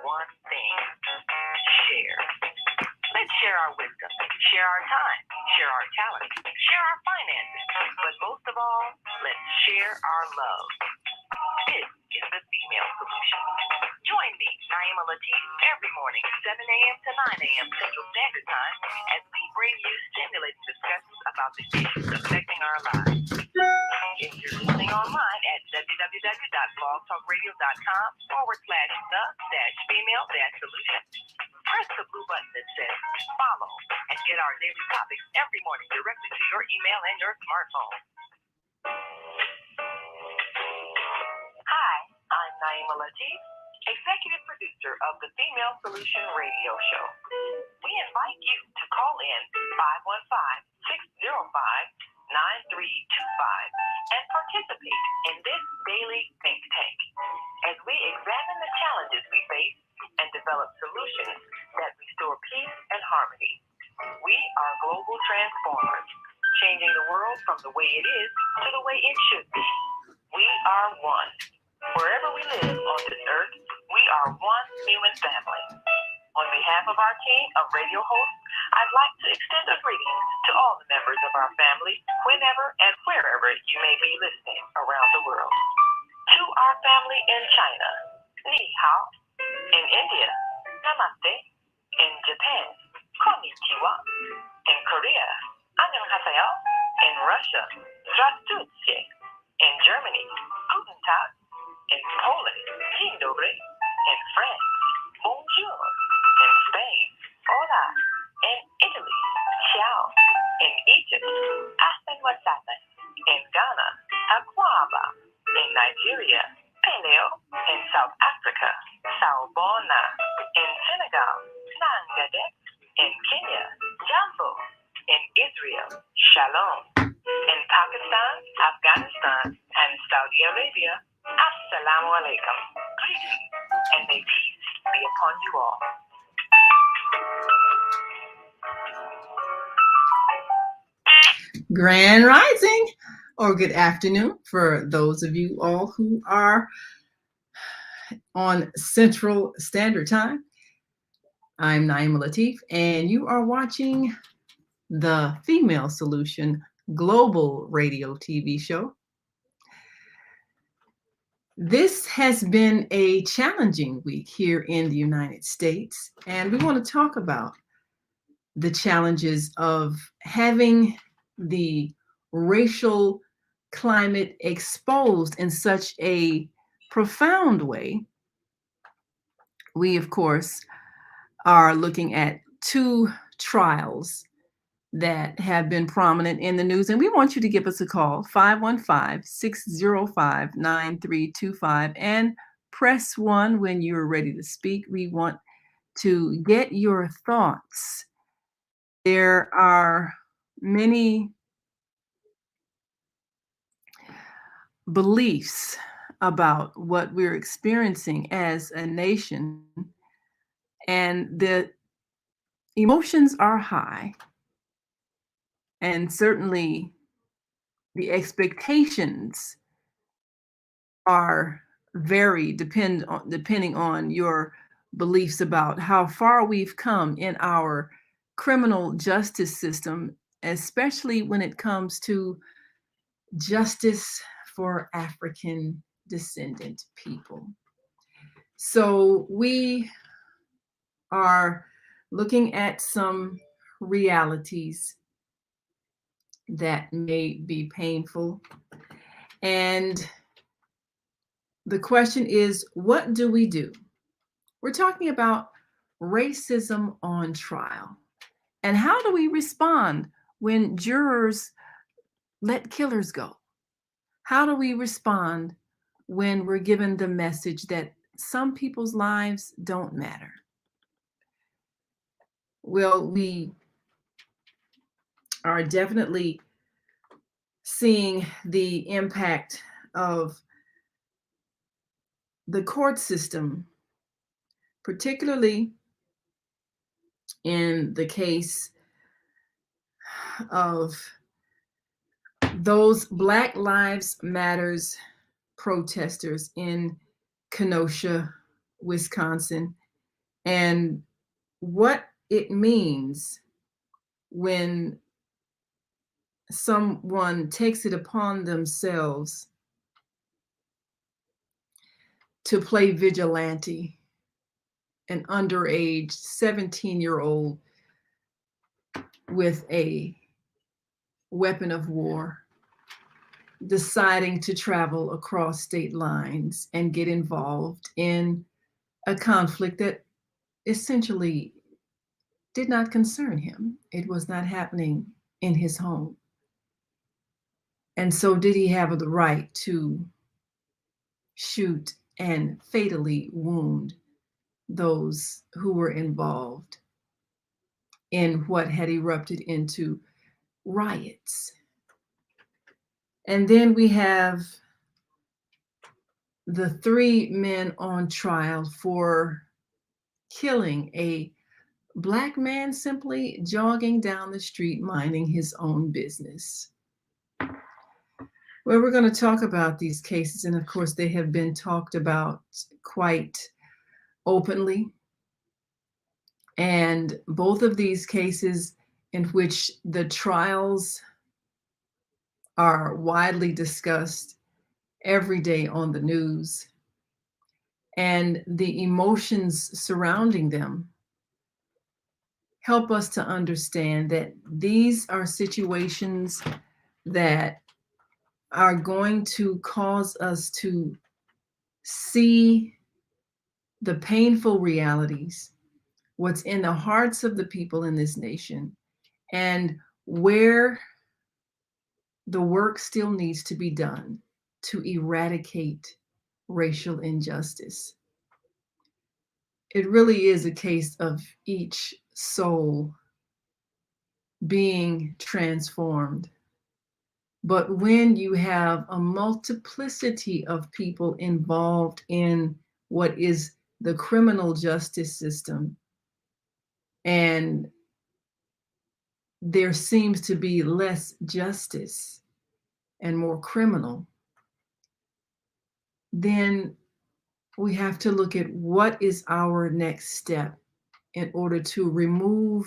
one thing: share. Let's share our wisdom, share our time, share our talent, share our finances, but most of all, let's share our love. This is the Female Solution. Join me, Naima Latif, every morning, 7 a.m. to 9 a.m. Central Standard Time, as we bring you stimulating discussions about the issues affecting our lives. If you're listening online at www.blogtalkradio.com/the-female-solution, press the blue button that says follow and get our daily topics every morning directly to your email and your smartphone. Hi, I'm Naima Latif, executive producer of the Female Solution radio show. We invite you to call in 515-605-9325 and participate in this daily think tank as we examine the challenges we face and develop solutions that restore peace and harmony. We are global transformers, changing the world from the way it is to the way it should be. We are one. Wherever we live on this earth, we are one human family. On behalf of our team of radio hosts, I'd like to extend a greeting to all the members of our family, whenever and wherever you may be listening around the world. To our family in China, Ni Hao. In India, Namaste. In Japan, Konnichiwa. In Korea, Annyeonghaseyo. In Russia, Здравствуйте. In Germany, Guten Tag. In Poland, Dzień dobry. In France, Bonjour. In Spain, Hola. In Italy, Ciao. In Egypt, Ahlan wa sahlan. In Ghana, Akwaba. In Nigeria, Peleo. In South Africa, Sawubona. In Senegal, Nangadet. In Kenya, Jambo. In Israel, Shalom. In Pakistan, Afghanistan, and Saudi Arabia, Assalamu alaikum. Greetings, and may peace be upon you all. Grand Rising, or good afternoon for those of you all who are on Central Standard Time. I'm Naima Latif, and you are watching the Female Solution Global Radio TV show. This has been a challenging week here in the United States, and we want to talk about the challenges of having the racial climate exposed in such a profound way. We, of course, are looking at two trials that have been prominent in the news, and we want you to give us a call, 515-605-9325, and press 1 when you're ready to speak. We want to get your thoughts. There are many beliefs about what we're experiencing as a nation, and the emotions are high, and certainly the expectations are very depending on your beliefs about how far we've come in our criminal justice system, especially when it comes to justice for African descendant people. So we are looking at some realities that may be painful. And the question is, what do we do? We're talking about racism on trial. And how do we respond when jurors let killers go? How do we respond when we're given the message that some people's lives don't matter? Well, we are definitely seeing the impact of the court system, particularly in the case of those Black Lives Matters protesters in Kenosha, Wisconsin, and what it means when someone takes it upon themselves to play vigilante, an underage 17-year-old with a weapon of war, deciding to travel across state lines and get involved in a conflict that essentially did not concern him. It was not happening in his home. And so, did he have the right to shoot and fatally wound those who were involved in what had erupted into riots? And then we have the 3 men on trial for killing a Black man simply jogging down the street minding his own business. Well, we're going to talk about these cases, and of course, they have been talked about quite openly. And both of these cases, in which the trials are widely discussed every day on the news, and the emotions surrounding them help us to understand that these are situations that are going to cause us to see the painful realities, what's in the hearts of the people in this nation, and where the work still needs to be done to eradicate racial injustice. It really is a case of each soul being transformed. But when you have a multiplicity of people involved in what is the criminal justice system, and there seems to be less justice and more criminal, then we have to look at what is our next step in order to remove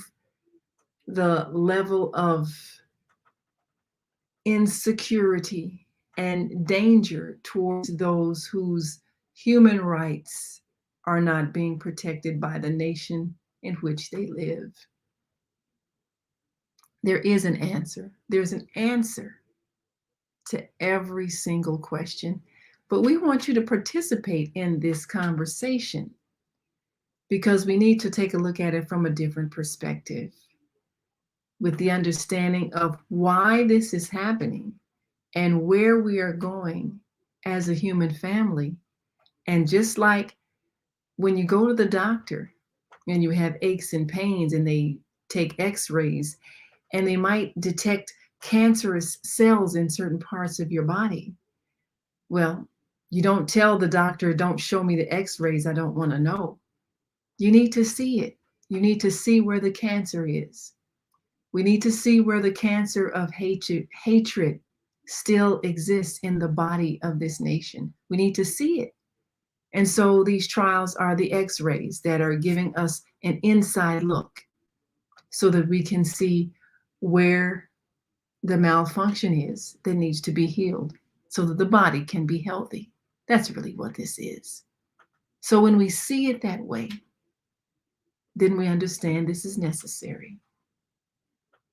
the level of insecurity and danger towards those whose human rights are not being protected by the nation in which they live. There is an answer. There's an answer to every single question. But we want you to participate in this conversation because we need to take a look at it from a different perspective, with the understanding of why this is happening and where we are going as a human family. And just like when you go to the doctor and you have aches and pains and they take x-rays and they might detect cancerous cells in certain parts of your body. Well, you don't tell the doctor, don't show me the x-rays, I don't want to know. You need to see it. You need to see where the cancer is. We need to see where the cancer of hatred still exists in the body of this nation. We need to see it. And so these trials are the x-rays that are giving us an inside look so that we can see where the malfunction is that needs to be healed so that the body can be healthy. That's really what this is. So when we see it that way, then we understand this is necessary.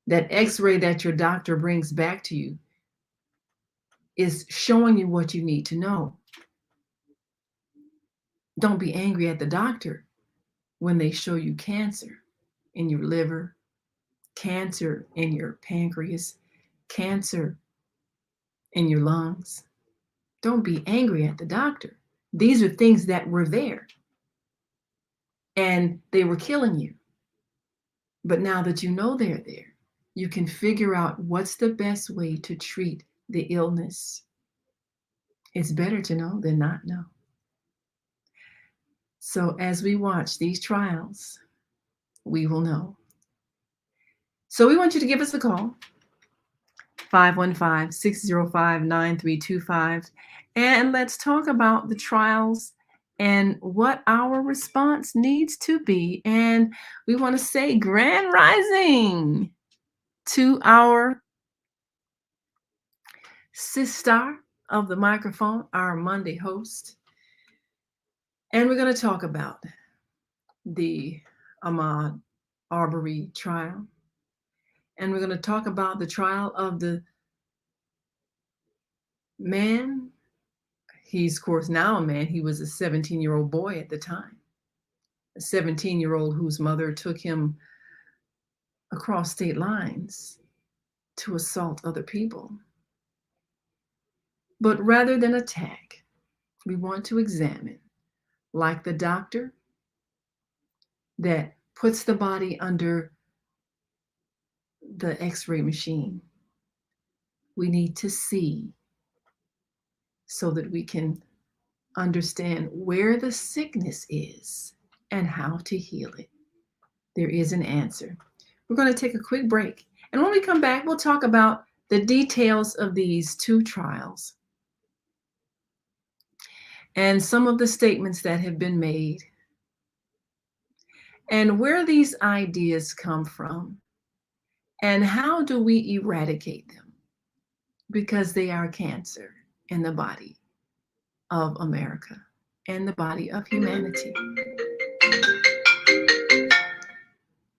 That x-ray that your doctor brings back to you is showing you what you need to know. Don't be angry at the doctor when they show you cancer in your liver, cancer in your pancreas, cancer in your lungs. Don't be angry at the doctor. These are things that were there and they were killing you. But now that you know they're there, you can figure out what's the best way to treat the illness. It's better to know than not know. So as we watch these trials, we will know. So we want you to give us a call, 515-605-9325, and let's talk about the trials and what our response needs to be. And we want to say grand rising to our sister of the microphone, our Monday host. And we're going to talk about the Ahmaud Arbery trial. And we're going to talk about the trial of the man. He's, of course, now a man. He was a 17-year-old boy at the time. A 17-year-old whose mother took him across state lines to assault other people. But rather than attack, we want to examine, like the doctor that puts the body under the x-ray machine. We need to see so that we can understand where the sickness is and how to heal it. There is an answer. We're going to take a quick break. And when we come back, we'll talk about the details of these two trials and some of the statements that have been made and where these ideas come from and how do we eradicate them, because they are cancer in the body of America and the body of humanity.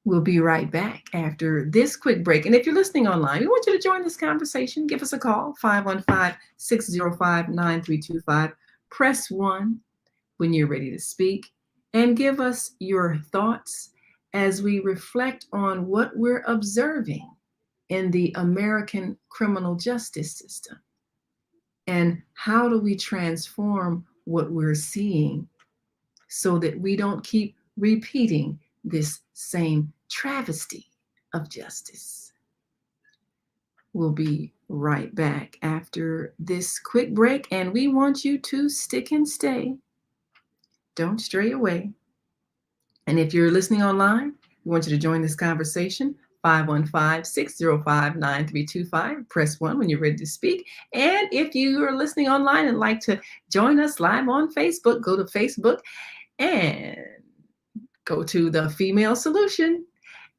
We'll be right back after this quick break. And if you're listening online, we want you to join this conversation. Give us a call, 515-605-9325. Press 1 when you're ready to speak, and give us your thoughts as we reflect on what we're observing in the American criminal justice system. And how do we transform what we're seeing so that we don't keep repeating this same travesty of justice? We'll be right back after this quick break, and we want you to stick and stay. Don't stray away. And if you're listening online, we want you to join this conversation. 515-605-9325. Press 1 when you're ready to speak. And if you are listening online and like to join us live on Facebook, go to Facebook and go to the Female Solution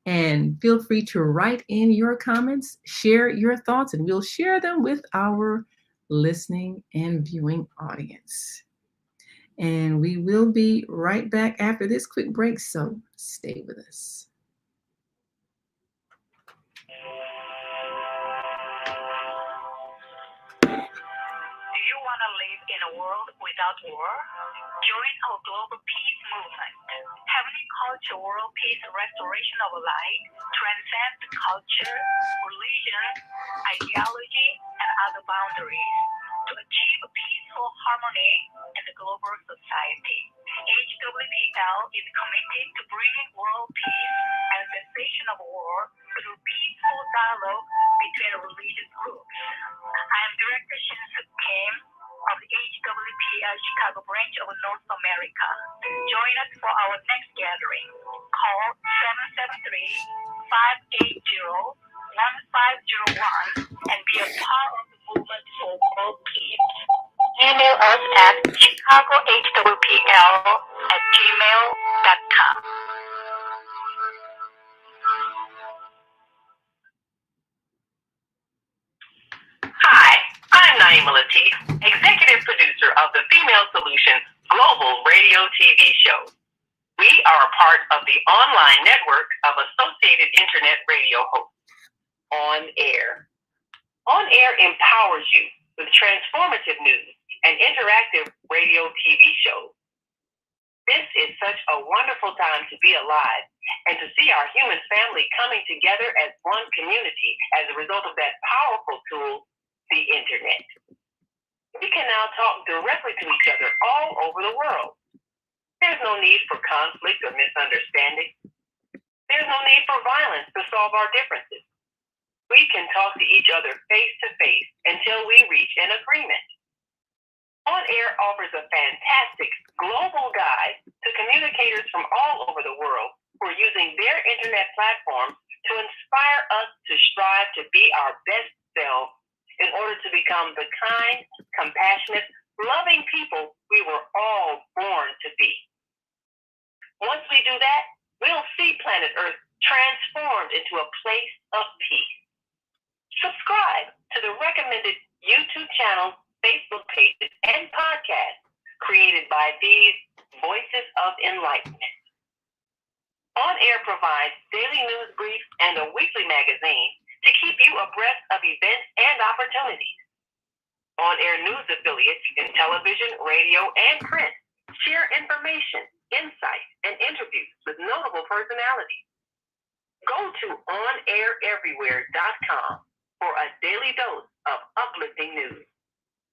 and feel free to write in your comments, share your thoughts, and we'll share them with our listening and viewing audience. And we will be right back after this quick break, so stay with us. Do you want to live in a world without war? Join our global peace movement. Heavenly Culture World Peace Restoration of Light transcends culture, religion, ideology, and other boundaries to achieve peaceful harmony in the global society. HWPL is committed to bringing world peace and cessation of war through peaceful dialogue between religious groups. I am Director Shin-Suk Kim of the HWPL Chicago branch of North America. Join us for our next gathering. Call 773-580-1501 and be a part of the movement for world peace. Email us at chicagohwpl@gmail.com. Hi, I'm Naima Latif, executive producer of the Female Solution Global Radio TV show. We are a part of the online network of Associated Internet Radio hosts, On Air. On Air empowers you with transformative news and interactive radio TV shows. This is such a wonderful time to be alive and to see our human family coming together as one community as a result of that powerful tool, the internet. We can now talk directly to each other all over the world. There's no need for conflict or misunderstanding. There's no need for violence to solve our differences. We can talk to each other face to face until we reach an agreement. On Air offers a fantastic global guide to communicators from all over the world who are using their internet platforms to inspire us to strive to be our best selves in order to become the kind, compassionate, loving people we we were all born to be. Once we do that, we'll see planet Earth transformed into a place of peace. Subscribe to the recommended YouTube channels, Facebook pages, and podcasts created by these Voices of Enlightenment. On Air provides daily news briefs and a weekly magazine to keep you abreast of events and opportunities. On Air news affiliates in television, radio, and print share information, insights, and interviews with notable personalities. Go to onaireverywhere.com for a daily dose of uplifting news.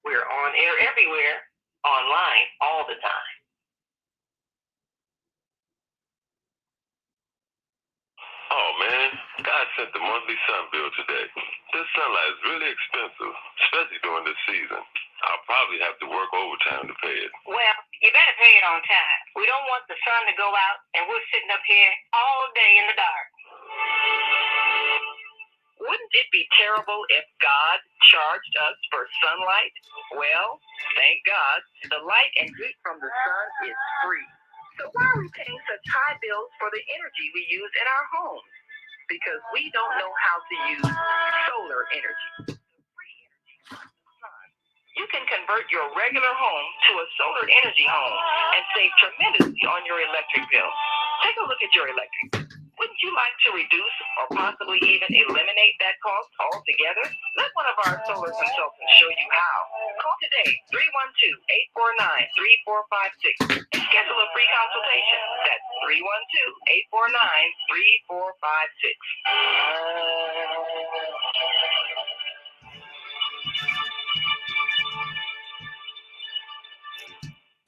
We're on air everywhere, online all the time. Oh man, God sent the monthly sun bill today. This sunlight is really expensive, especially during this season. I'll probably have to work overtime to pay it. Well, you better pay it on time. We don't want the sun to go out and we're sitting up here all day in the dark. Wouldn't it be terrible if God charged us for sunlight? Well, thank God, the light and heat from the sun is free. So why are we paying such high bills for the energy we use in our homes? Because we don't know how to use solar energy. You can convert your regular home to a solar energy home and save tremendously on your electric bill. Take a look at your electric bill. Wouldn't you like to reduce or possibly even eliminate that cost altogether? Let one of our solar consultants show you how. Call today, 312-849-3456, and schedule a free consultation. That's 312-849-3456.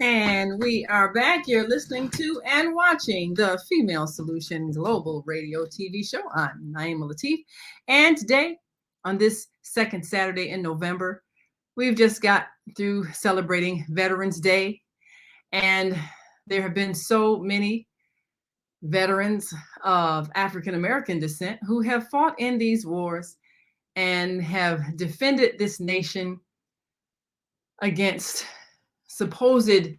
And we are back. You're listening to and watching the Female Solution Global Radio TV show. I'm Naima Latif. And today, on this second Saturday in November, we've just got through celebrating Veterans Day. And there have been so many veterans of African American descent who have fought in these wars and have defended this nation against supposed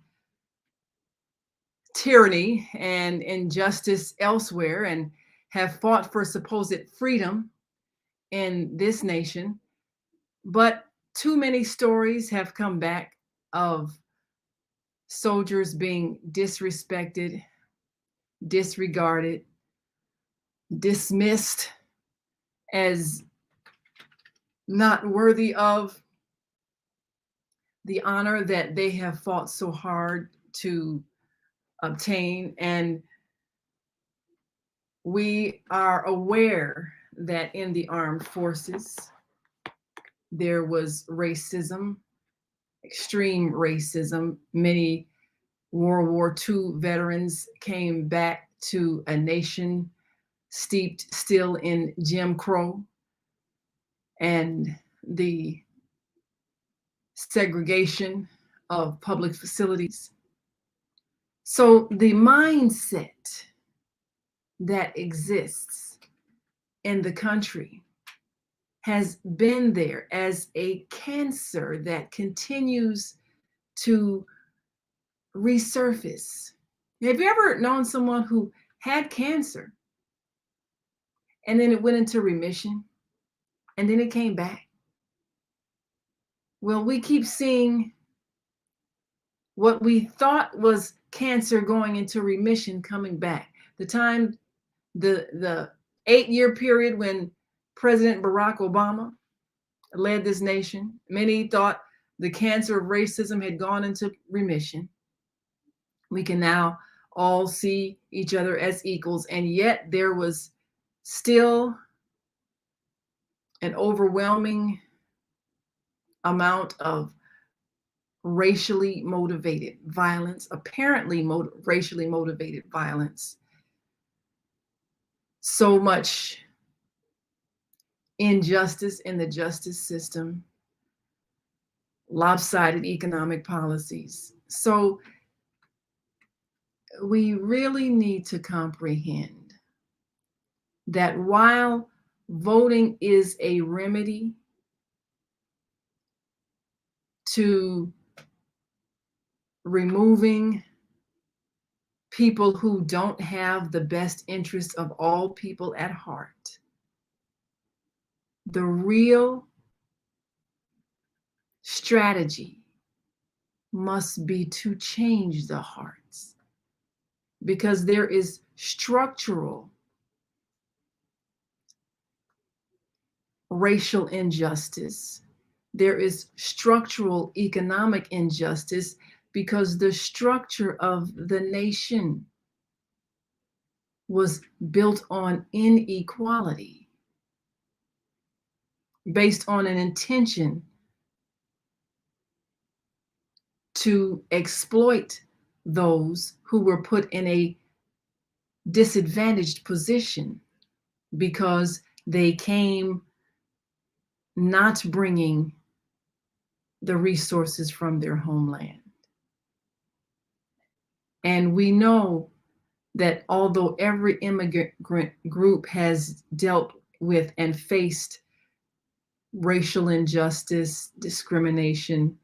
tyranny and injustice elsewhere, and have fought for supposed freedom in this nation. But too many stories have come back of soldiers being disrespected, disregarded, dismissed as not worthy of the honor that they have fought so hard to obtain. And we are aware that in the armed forces, there was racism, extreme racism. Many World War II veterans came back to a nation steeped still in Jim Crow and the segregation of public facilities. So the mindset that exists in the country has been there as a cancer that continues to resurface. Have you ever known someone who had cancer and then it went into remission and then it came back? Well, we keep seeing what we thought was cancer going into remission coming back. The 8-year period when President Barack Obama led this nation, many thought the cancer of racism had gone into remission. We can now all see each other as equals, and yet there was still an overwhelming amount of racially motivated violence, apparently racially motivated violence. So much injustice in the justice system, lopsided economic policies. So we really need to comprehend that while voting is a remedy to removing people who don't have the best interests of all people at heart. The real strategy must be to change the hearts, because there is structural racial injustice. There is structural economic injustice because the structure of the nation was built on inequality, based on an intention to exploit those who were put in a disadvantaged position because they came not bringing the resources from their homeland. And we know that although every immigrant group has dealt with and faced racial injustice, discrimination,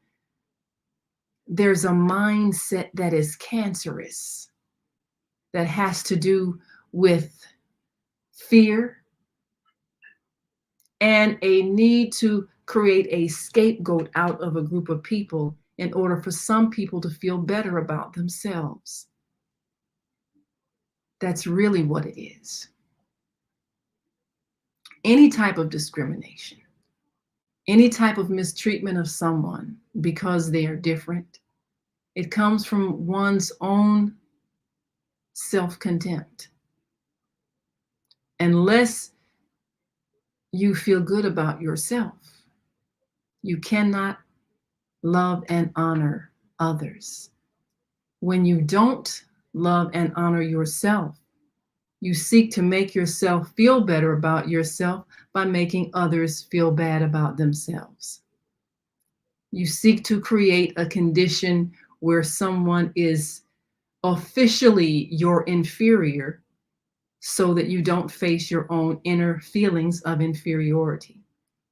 there's a mindset that is cancerous, that has to do with fear and a need to create a scapegoat out of a group of people in order for some people to feel better about themselves. That's really what it is. Any type of discrimination, any type of mistreatment of someone because they are different, it comes from one's own self-contempt. Unless you feel good about yourself, you cannot love and honor others. When you don't love and honor yourself, you seek to make yourself feel better about yourself by making others feel bad about themselves. You seek to create a condition where someone is officially your inferior so that you don't face your own inner feelings of inferiority.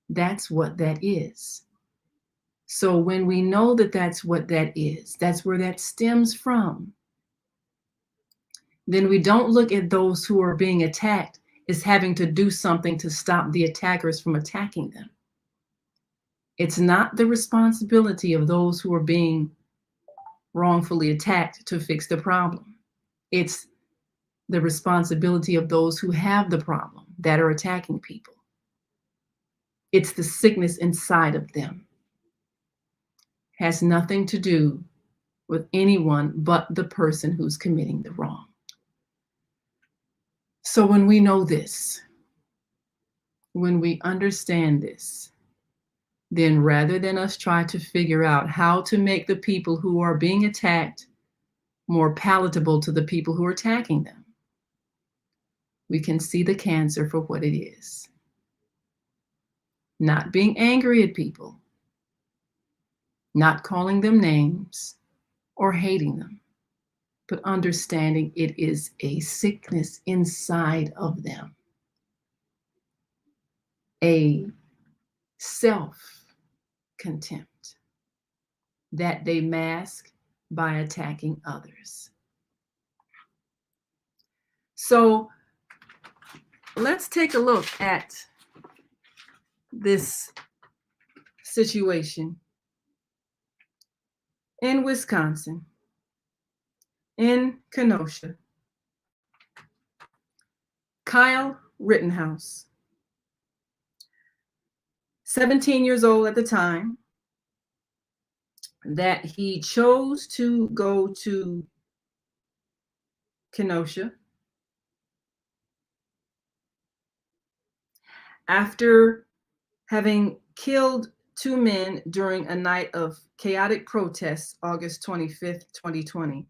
That's what that is. So when we know that that's what that is, that's where that stems from, then we don't look at those who are being attacked as having to do something to stop the attackers from attacking them. It's not the responsibility of those who are being wrongfully attacked to fix the problem. It's the responsibility of those who have the problem that are attacking people. It's the sickness inside of them. Has nothing to do with anyone but the person who's committing the wrong. So when we know this, when we understand this, then rather than us try to figure out how to make the people who are being attacked more palatable to the people who are attacking them, we can see the cancer for what it is. Not being angry at people, not calling them names or hating them, but understanding it is a sickness inside of them, a self-contempt that they mask by attacking others. So let's take a look at this situation in Wisconsin, in Kenosha. Kyle Rittenhouse, 17 years old at the time, that he chose to go to Kenosha after having killed 2 men during a night of chaotic protests, August 25th, 2020.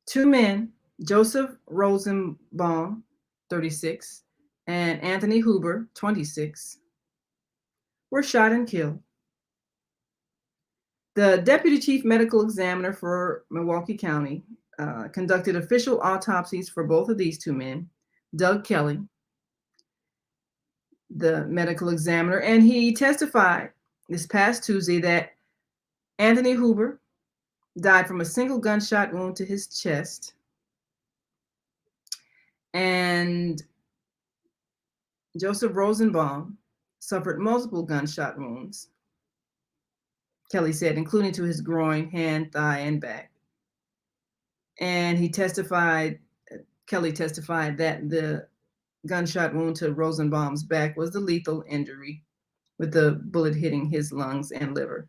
2 men, Joseph Rosenbaum, 36, and Anthony Huber, 26, were shot and killed. The deputy chief medical examiner for Milwaukee County conducted official autopsies for both of these 2 men, Doug Kelly, the medical examiner, and he testified this past Tuesday that Anthony Hoover died from a single gunshot wound to his chest. And Joseph Rosenbaum suffered multiple gunshot wounds, Kelly said, including to his groin, hand, thigh, and back. And Kelly testified that the gunshot wound to Rosenbaum's back was the lethal injury, with the bullet hitting his lungs and liver.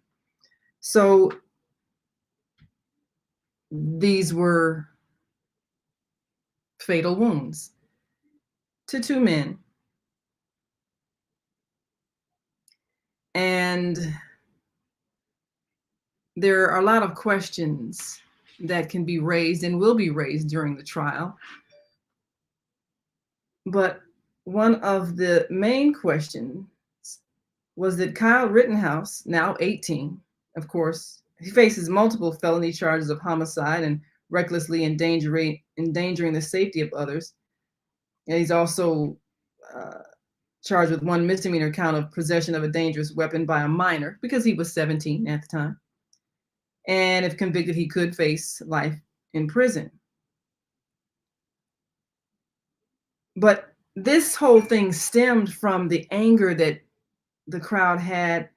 So these were fatal wounds to two men. And there are a lot of questions that can be raised and will be raised during the trial. But one of the main questions was that Kyle Rittenhouse, now 18, of course, he faces multiple felony charges of homicide and recklessly endangering the safety of others. And he's also charged with one misdemeanor count of possession of a dangerous weapon by a minor, because he was 17 at the time. And if convicted, he could face life in prison. But this whole thing stemmed from the anger that the crowd had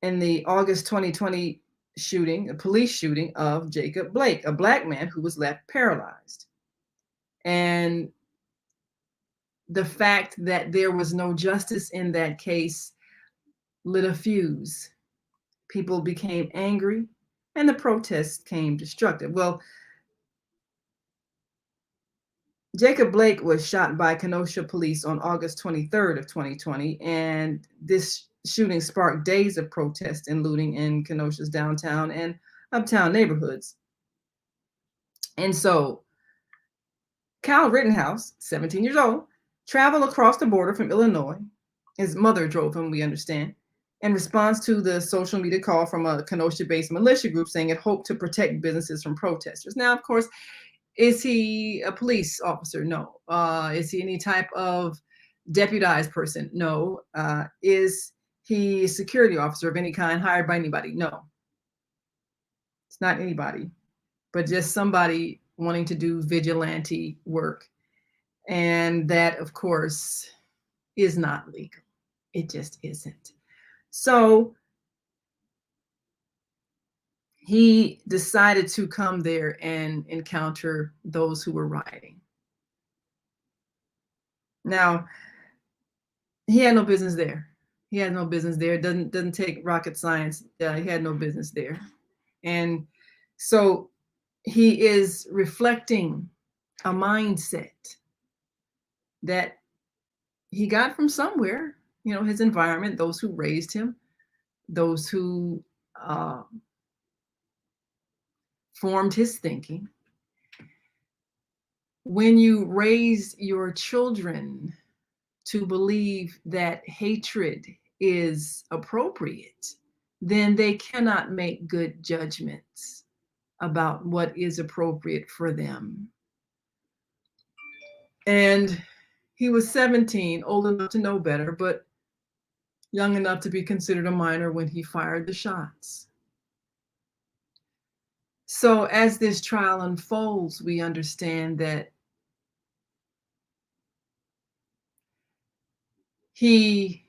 in the August 2020 shooting, a police shooting of Jacob Blake, a Black man who was left paralyzed. And the fact that there was no justice in that case lit a fuse. People became angry, and the protests became destructive. Well, Jacob Blake was shot by Kenosha police on August 23rd of 2020, and this shooting sparked days of protest and looting in Kenosha's downtown and uptown neighborhoods. And so Kyle Rittenhouse, 17 years old, traveled across the border from Illinois. His mother drove him, we understand, in response to the social media call from a Kenosha-based militia group saying it hoped to protect businesses from protesters. Now, of course, is he a police officer? No. Is he any type of deputized person? No. Is he a security officer of any kind hired by anybody? No. It's not anybody, but just somebody wanting to do vigilante work. And that, of course, is not legal. It just isn't. So he decided to come there and encounter those who were rioting. Now, he had no business there. He had no business there. It doesn't take rocket science. He had no business there. And so he is reflecting a mindset that he got from somewhere, his environment, those who raised him, those who formed his thinking. When you raise your children to believe that hatred is appropriate, then they cannot make good judgments about what is appropriate for them. And he was 17, old enough to know better, but young enough to be considered a minor when he fired the shots. So as this trial unfolds, we understand that he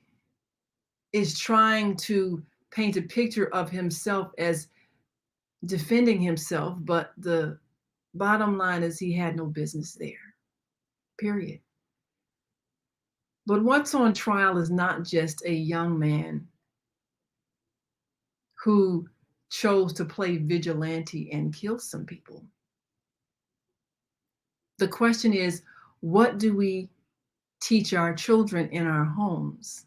is trying to paint a picture of himself as defending himself, but the bottom line is he had no business there, period. But what's on trial is not just a young man who chose to play vigilante and kill some people. The question is, what do we teach our children in our homes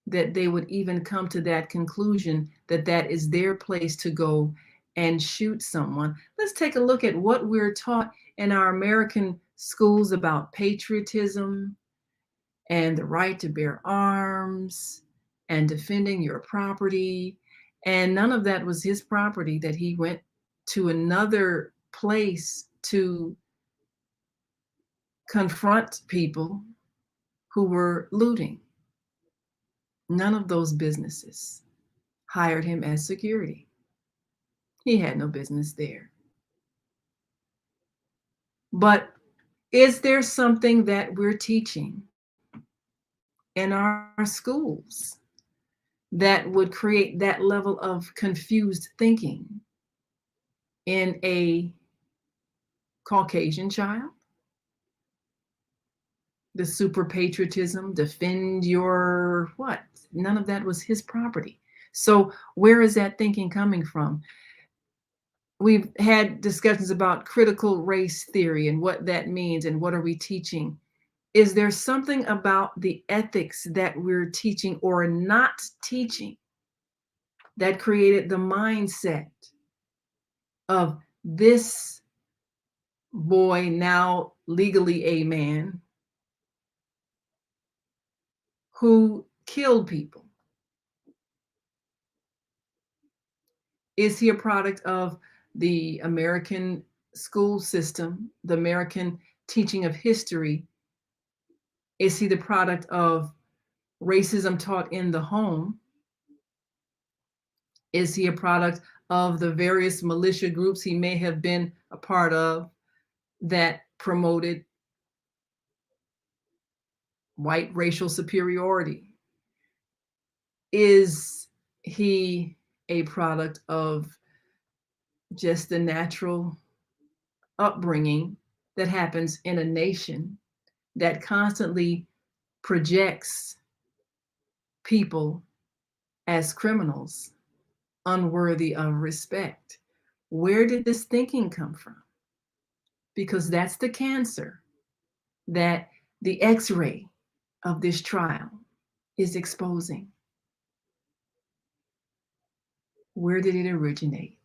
that they would even come to that conclusion that that is their place to go and shoot someone? Let's take a look at what we're taught in our American schools about patriotism and the right to bear arms and defending your property. And none of that was his property, that he went to another place to confront people who were looting. None of those businesses. hired him as security. He had no business there. But is there something that we're teaching in our schools that would create that level of confused thinking in a Caucasian child? The super patriotism, defend your what? None of that was his property. So where is that thinking coming from? We've had discussions about critical race theory and what that means and what are we teaching. Is there something about the ethics that we're teaching or not teaching that created the mindset of this boy, now legally a man, who killed people? Is he a product of the American school system, the American teaching of history? Is he the product of racism taught in the home? Is he a product of the various militia groups he may have been a part of that promoted white racial superiority? Is he a product of just the natural upbringing that happens in a nation that constantly projects people as criminals, unworthy of respect? Where did this thinking come from? Because that's the cancer that the X-ray of this trial is exposing. Where did it originate?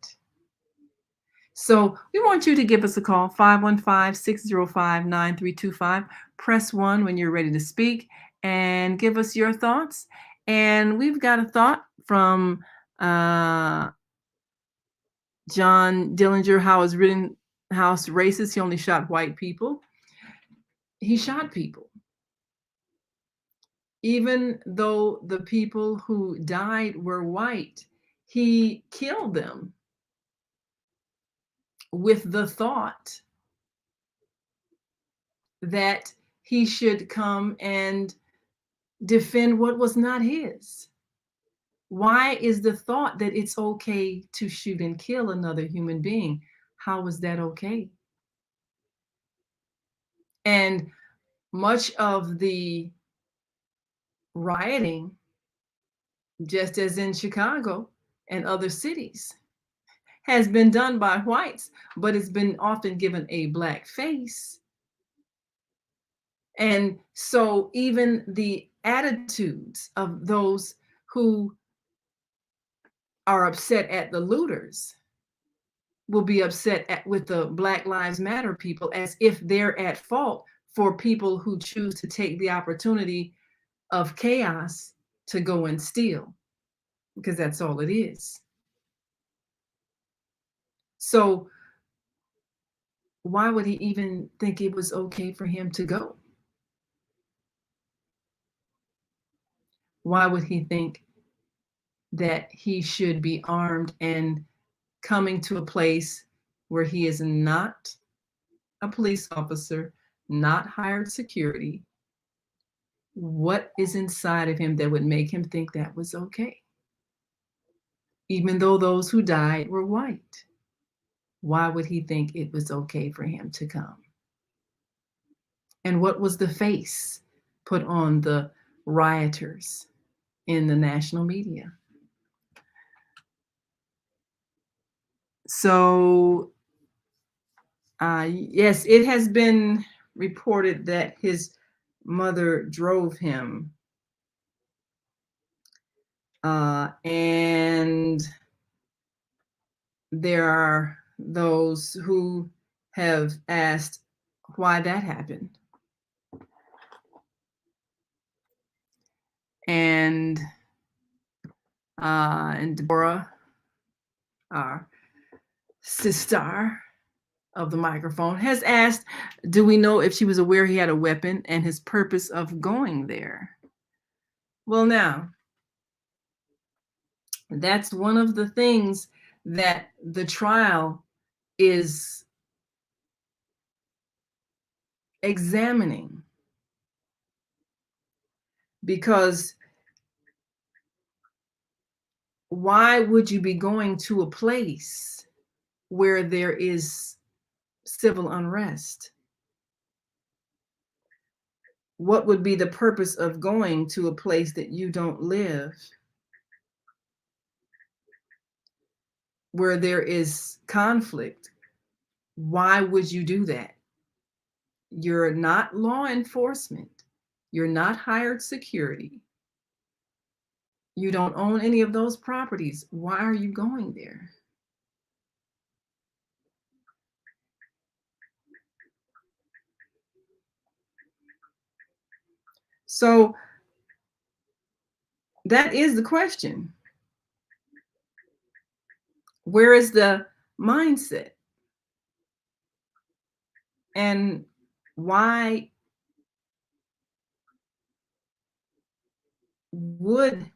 So we want you to give us a call, 515-605-9325. Press 1 when you're ready to speak and give us your thoughts. And we've got a thought from John Dillinger. How is Rittenhouse racist? He only shot white people. He shot people. Even though the people who died were white, he killed them with the thought that he should come and defend what was not his. Why is the thought that it's okay to shoot and kill another human being? How is that okay? And much of the rioting, just as in Chicago and other cities, has been done by whites, but it's been often given a black face. And so even the attitudes of those who are upset at the looters will be upset with the Black Lives Matter people, as if they're at fault for people who choose to take the opportunity of chaos to go and steal, because that's all it is. So why would he even think it was okay for him to go? Why would he think that he should be armed and coming to a place where he is not a police officer, not hired security? What is inside of him that would make him think that was okay? Even though those who died were white, why would he think it was okay for him to come? And what was the face put on the rioters in the national media? So, yes, it has been reported that his mother drove him. And there are those who have asked why that happened. And Deborah, our sister of the microphone, has asked, do we know if she was aware he had a weapon and his purpose of going there? Well, now, That's one of the things that the trial is examining, because why would you be going to a place where there is civil unrest? What would be the purpose of going to a place that you don't live, where there is conflict? Why would you do that? You're not law enforcement. You're not hired security. You don't own any of those properties. Why are you going there? So that is the question. Where is the mindset? And why would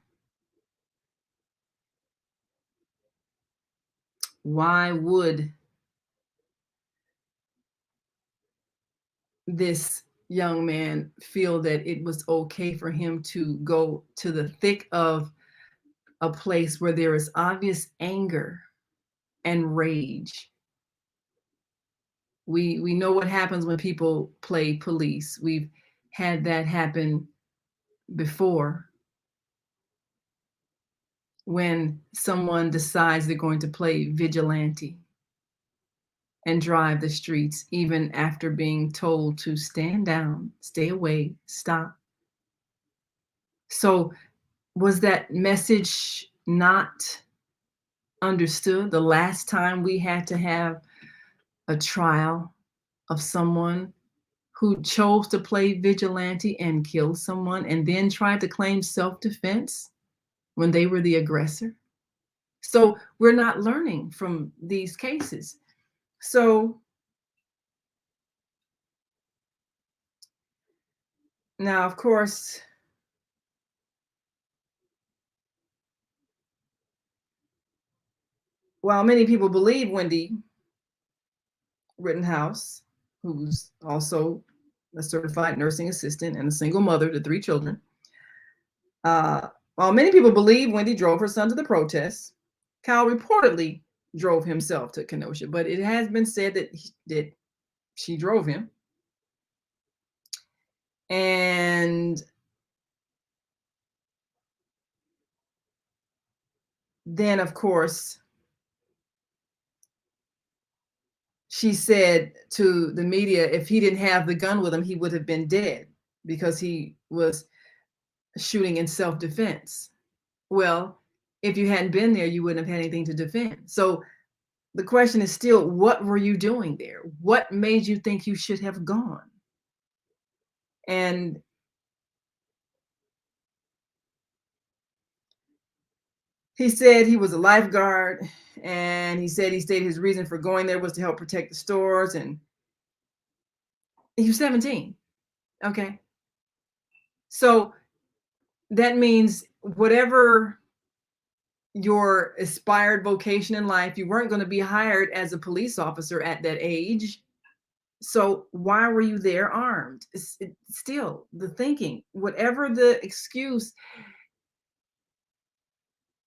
this young man feel that it was okay for him to go to the thick of a place where there is obvious anger and rage? We know what happens when people play police. We've had that happen before, when someone decides they're going to play vigilante and drive the streets even after being told to stand down, stay away, stop. So was that message not understood the last time we had to have a trial of someone who chose to play vigilante and kill someone and then tried to claim self-defense when they were the aggressor? So we're not learning from these cases. So now, of course, while many people believe Wendy Rittenhouse, who's also a certified nursing assistant and a single mother to 3 children, while many people believe Wendy drove her son to the protests, Kyle reportedly drove himself to Kenosha, but it has been said that she drove him. And then, of course, she said to the media, if he didn't have the gun with him, he would have been dead because he was shooting in self-defense. Well, if you hadn't been there, you wouldn't have had anything to defend. So the question is still, what were you doing there? What made you think you should have gone? And he said he was a lifeguard, and he said he stated his reason for going there was to help protect the stores, and he was 17. Okay. So that means whatever your aspired vocation in life, you weren't going to be hired as a police officer at that age. So why were you there armed? It's still the thinking, whatever the excuse.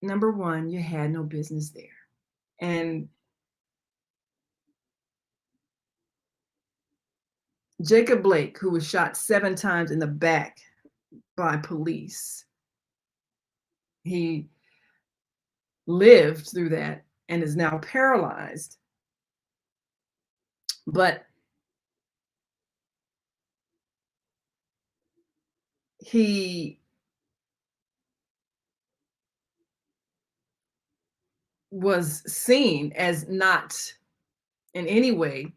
Number one, you had no business there. And Jacob Blake, who was shot 7 times in the back by police, he lived through that and is now paralyzed. But he was seen as not in any way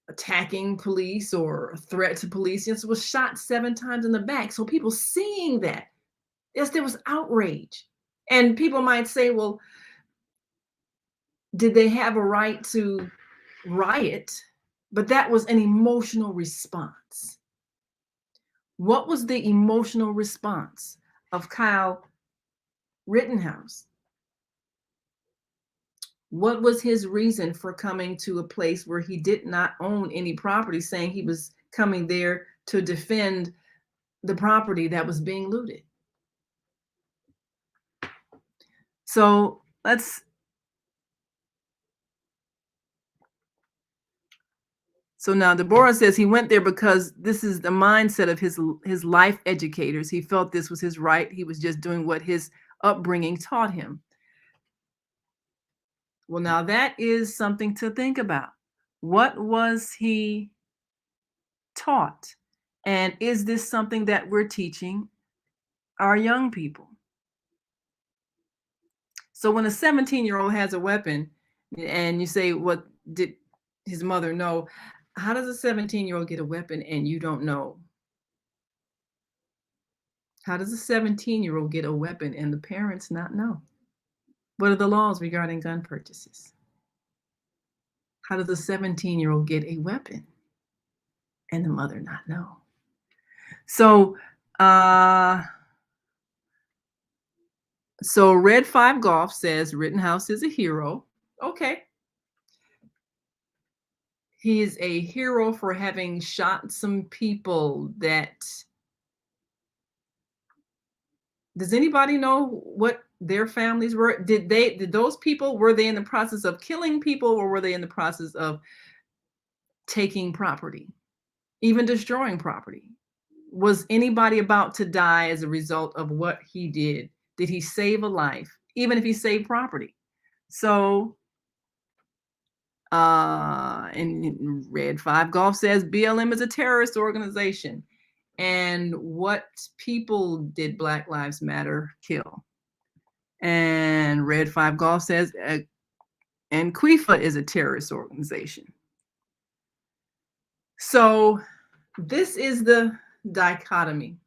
attacking police or a threat to police. Yes, was shot 7 times in the back. So people seeing that, yes, there was outrage. And people might say, well, did they have a right to riot? But that was an emotional response. What was the emotional response of Kyle Rittenhouse. What was his reason for coming to a place where he did not own any property, saying he was coming there to defend the property that was being looted? So now Deborah says he went there because this is the mindset of his life educators. He felt this was his right. He was just doing what his upbringing taught him. Well, now that is something to think about. What was he taught? And is this something that we're teaching our young people? So when a 17-year-old has a weapon and you say, what did his mother know? How does a 17-year-old get a weapon and you don't know? How does a 17-year-old get a weapon and the parents not know? What are the laws regarding gun purchases? How does a 17-year-old get a weapon and the mother not know? So Red 5 Golf says Rittenhouse is a hero. Okay. He is a hero for having shot some people that... Does anybody know what their families were? Did those people, were they in the process of killing people, or were they in the process of taking property, even destroying property? Was anybody about to die as a result of what he did? Did he save a life, even if he saved property? So, and Red 5 Golf says BLM is a terrorist organization. And what people did Black Lives Matter kill? And Red 5 Golf says, and QIFA is a terrorist organization. So this is the dichotomy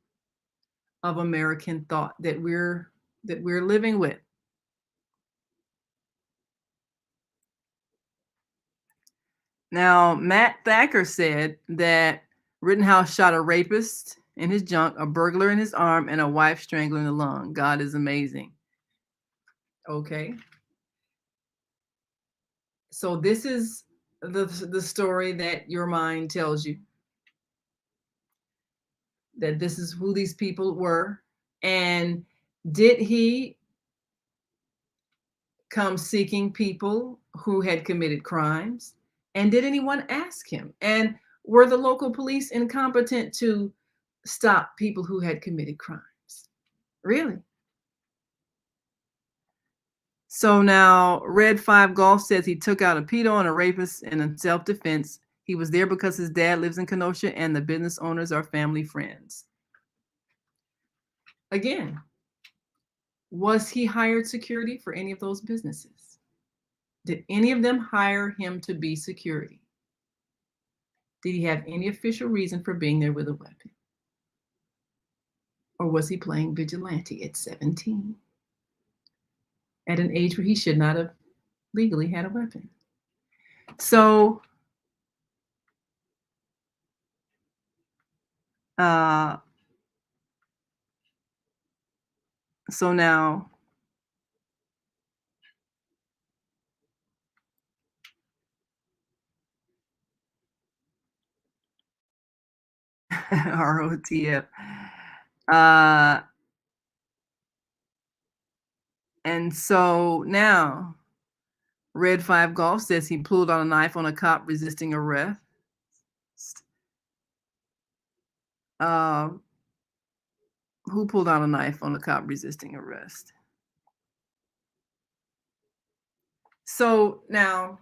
of American thought that we're living with. Now, Matt Thacker said that Rittenhouse shot a rapist in his junk, a burglar in his arm, and a wife strangler in the lung. God is amazing. Okay. So this is the story that your mind tells you. That this is who these people were. And did he come seeking people who had committed crimes? And did anyone ask him? And were the local police incompetent to stop people who had committed crimes? Really? So now Red 5 Golf says he took out a pedo and a rapist in self-defense. He was there because his dad lives in Kenosha and the business owners are family friends. Again, was he hired security for any of those businesses? Did any of them hire him to be security? Did he have any official reason for being there with a weapon? Or was he playing vigilante at 17? At an age where he should not have legally had a weapon. So, now ROTF. And so now Red 5 Golf says he pulled out a knife on a cop resisting arrest. Who pulled out a knife on a cop resisting arrest? So now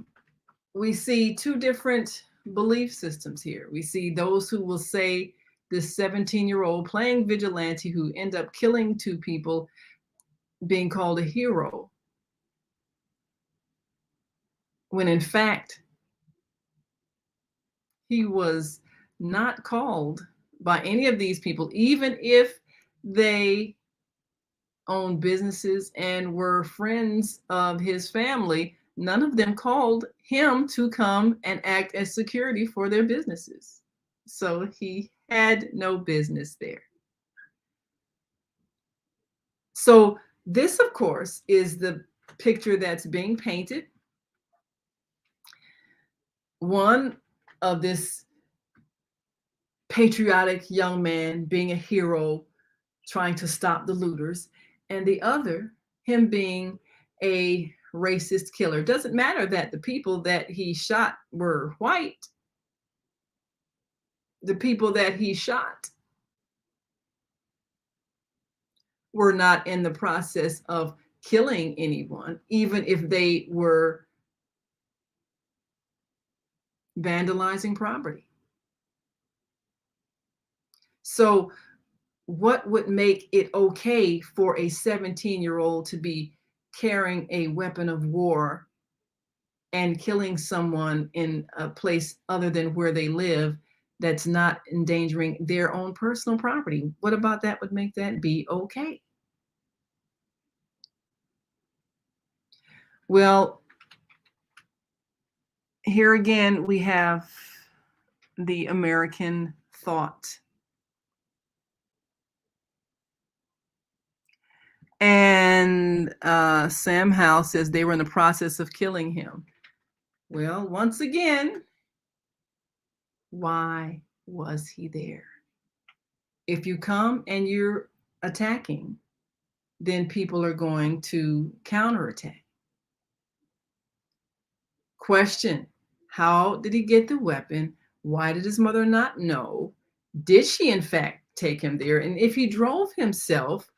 we see two different belief systems here. We see those who will say this 17-year-old playing vigilante who end up killing two people being called a hero, when in fact he was not called by any of these people, even if they owned businesses and were friends of his family. None of them called him to come and act as security for their businesses. So he had no business there. So This, of course, is the picture that's being painted. One of this patriotic young man being a hero, trying to stop the looters, and the other, him being a racist killer. Doesn't matter that the people that he shot were white. The people that he shot were not in the process of killing anyone, even if they were vandalizing property. So what would make it okay for a 17-year-old to be carrying a weapon of war and killing someone in a place other than where they live that's not endangering their own personal property? What about that would make that be okay? Well, here again, we have the American thought. And Sam Howell says they were in the process of killing him. Well, once again, why was he there? If you come and you're attacking, then people are going to counterattack. Question: how did he get the weapon? Why did his mother not know? Did she, in fact, take him there? And if he drove himself,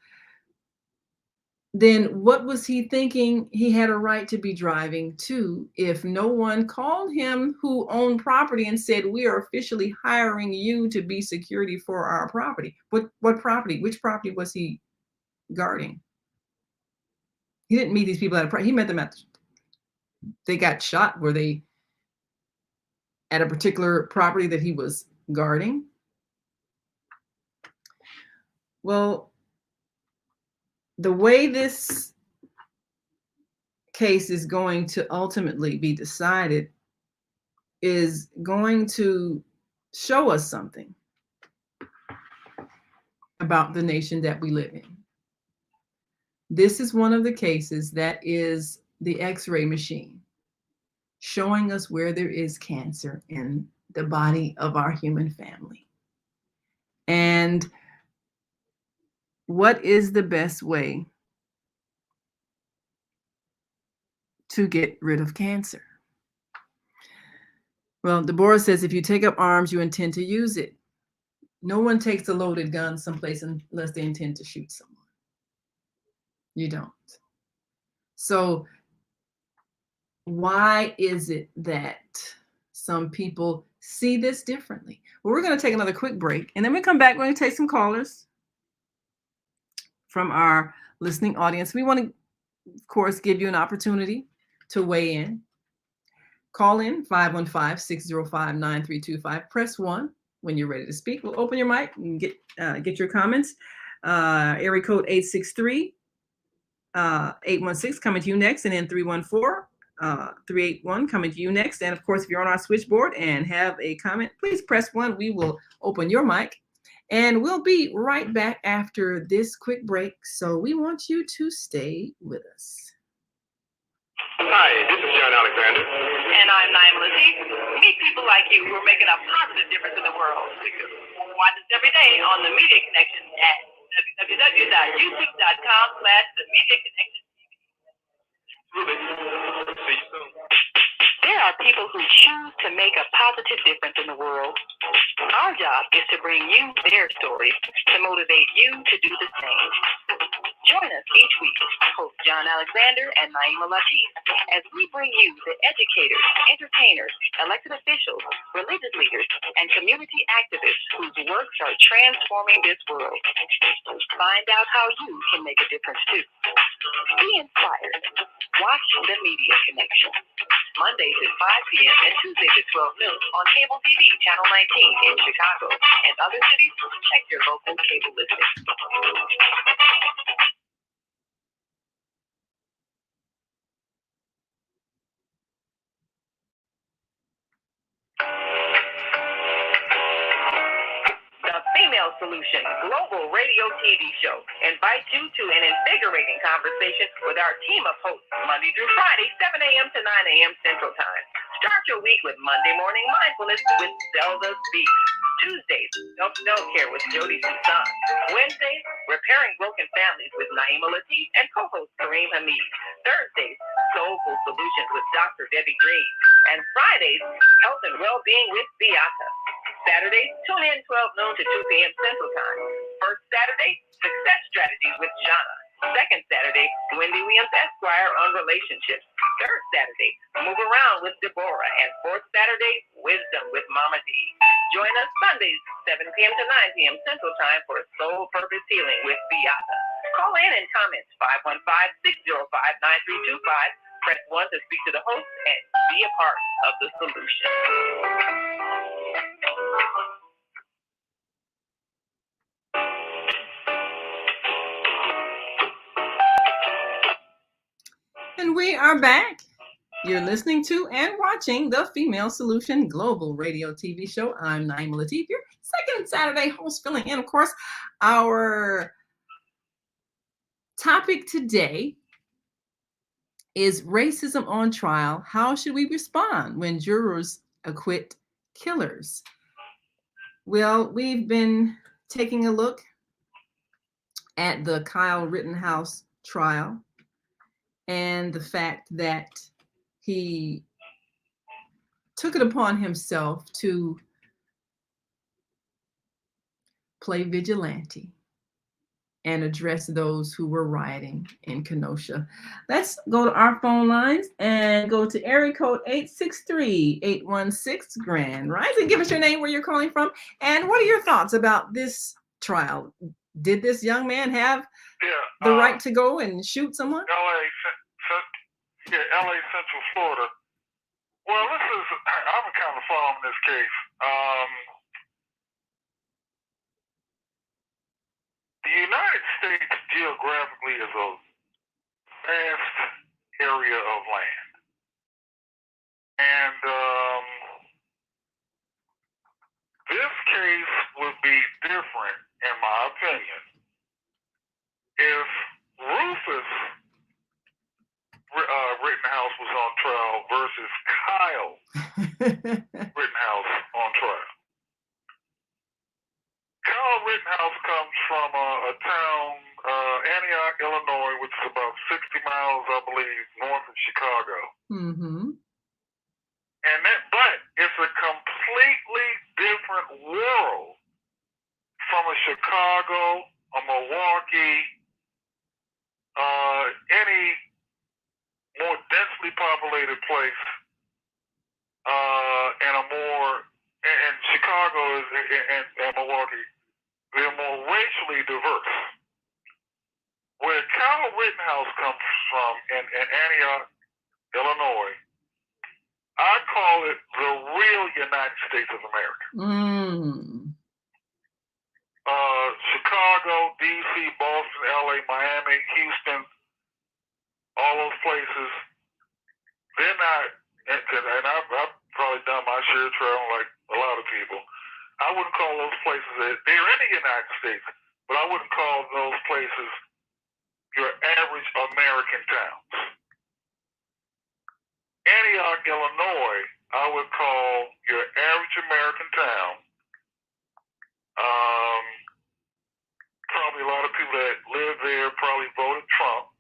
then what was he thinking he had a right to be driving to if no one called him who owned property and said, we are officially hiring you to be security for our property? What property? Which property was he guarding? He didn't meet these people at a he met them at, they got shot. Were they at a particular property that he was guarding? Well, the way this case is going to ultimately be decided is going to show us something about the nation that we live in. This is one of the cases that is the X-ray machine, showing us where there is cancer in the body of our human family. And what is the best way to get rid of cancer? Well, Deborah says, if you take up arms, you intend to use it. No one takes a loaded gun someplace unless they intend to shoot someone. You don't. So why is it that some people see this differently? Well, we're going to take another quick break, and then we come back. We're going to take some callers from our listening audience. We want to, of course, give you an opportunity to weigh in. Call in 515-605-9325. Press 1 when you're ready to speak. We'll open your mic and get your comments. Area code 863-816 coming to you next, and then 314-381 coming to you next. And of course, if you're on our switchboard and have a comment, please press 1. We will open your mic, and we'll be right back after this quick break. So we want you to stay with us. Hi, this is John Alexander. And I'm Naima Latif. Meet people like you who are making a positive difference in the world. Watch us every day on The Media Connection at www.youtube.com/TheMediaConnection. Ruby, see you soon. There are people who choose to make a positive difference in the world. Our job is to bring you their stories to motivate you to do the same. Join us each week, host John Alexander and Naima Latif, as we bring you the educators, entertainers, elected officials, religious leaders, and community activists whose works are transforming this world. Find out how you can make a difference too. Be inspired. Watch The Media Connection. Mondays at 5 p.m. and Tuesdays at 12 noon on Cable TV Channel 19 in Chicago and other cities. Check your local cable listings. The female Solution Global Radio TV show invites you to an invigorating conversation with our team of hosts Monday through Friday, 7 a.m. to 9 a.m. Central Time. Start your week with Monday Morning Mindfulness with Zelda Speaks. Tuesdays, Self-Care with Jody Susan. Wednesdays, Repairing Broken Families with Naima Latif and co-host Kareem Hamid. Thursdays, Soulful Solutions with Dr. Debbie Green. And Fridays, Health and Wellbeing with Beata. Saturdays, tune in 12 noon to 2 p.m. Central Time. First Saturday, Success Strategies with Jana. Second Saturday, Wendy Williams Esquire on relationships. Third Saturday, Move Around with Deborah. And fourth Saturday, Wisdom with Mama D. Join us Sundays, 7 p.m. to 9 p.m. Central Time for Soul Purpose Healing with Beata. Call in and comment 515-605-9325. Press 1 to speak to the host and be a part of the solution. And we are back. You're listening to and watching the Female Solution Global Radio TV show. I'm Naima Latif, your second Saturday host, filling in. Of course, our topic today is racism on trial. How should we respond when jurors acquit killers? Well, we've been taking a look at the Kyle Rittenhouse trial and the fact that he took it upon himself to play vigilante and address those who were rioting in Kenosha. Let's go to our phone lines and go to area code 863-816 Grand Rising. Give us your name, where you're calling from, and what are your thoughts about this trial? Did this young man have the right to go and shoot someone? LA Central Florida. Well, I'm kind of following this case. The United States geographically is a vast area of land. And this case would be different, in my opinion, if Rufus Rittenhouse was on trial versus Kyle Rittenhouse on trial. Kyle Rittenhouse comes from a town, Antioch, Illinois, which is about 60 miles, I believe, north of Chicago. Mm-hmm. But it's a completely different world from a Chicago, a Milwaukee, any more densely populated place, and Chicago and Milwaukee, they're more racially diverse. Where Kyle Rittenhouse comes from in Antioch, Illinois, I call it the real United States of America. Chicago, D.C., Boston, L.A., Miami, Houston, all those places, they're not, and I've probably done my share of traveling like a lot of people. I wouldn't call those places, they're in the United States, but I wouldn't call those places your average American towns. Antioch, Illinois, I would call your average American town. Probably a lot of people that live there probably voted Trump.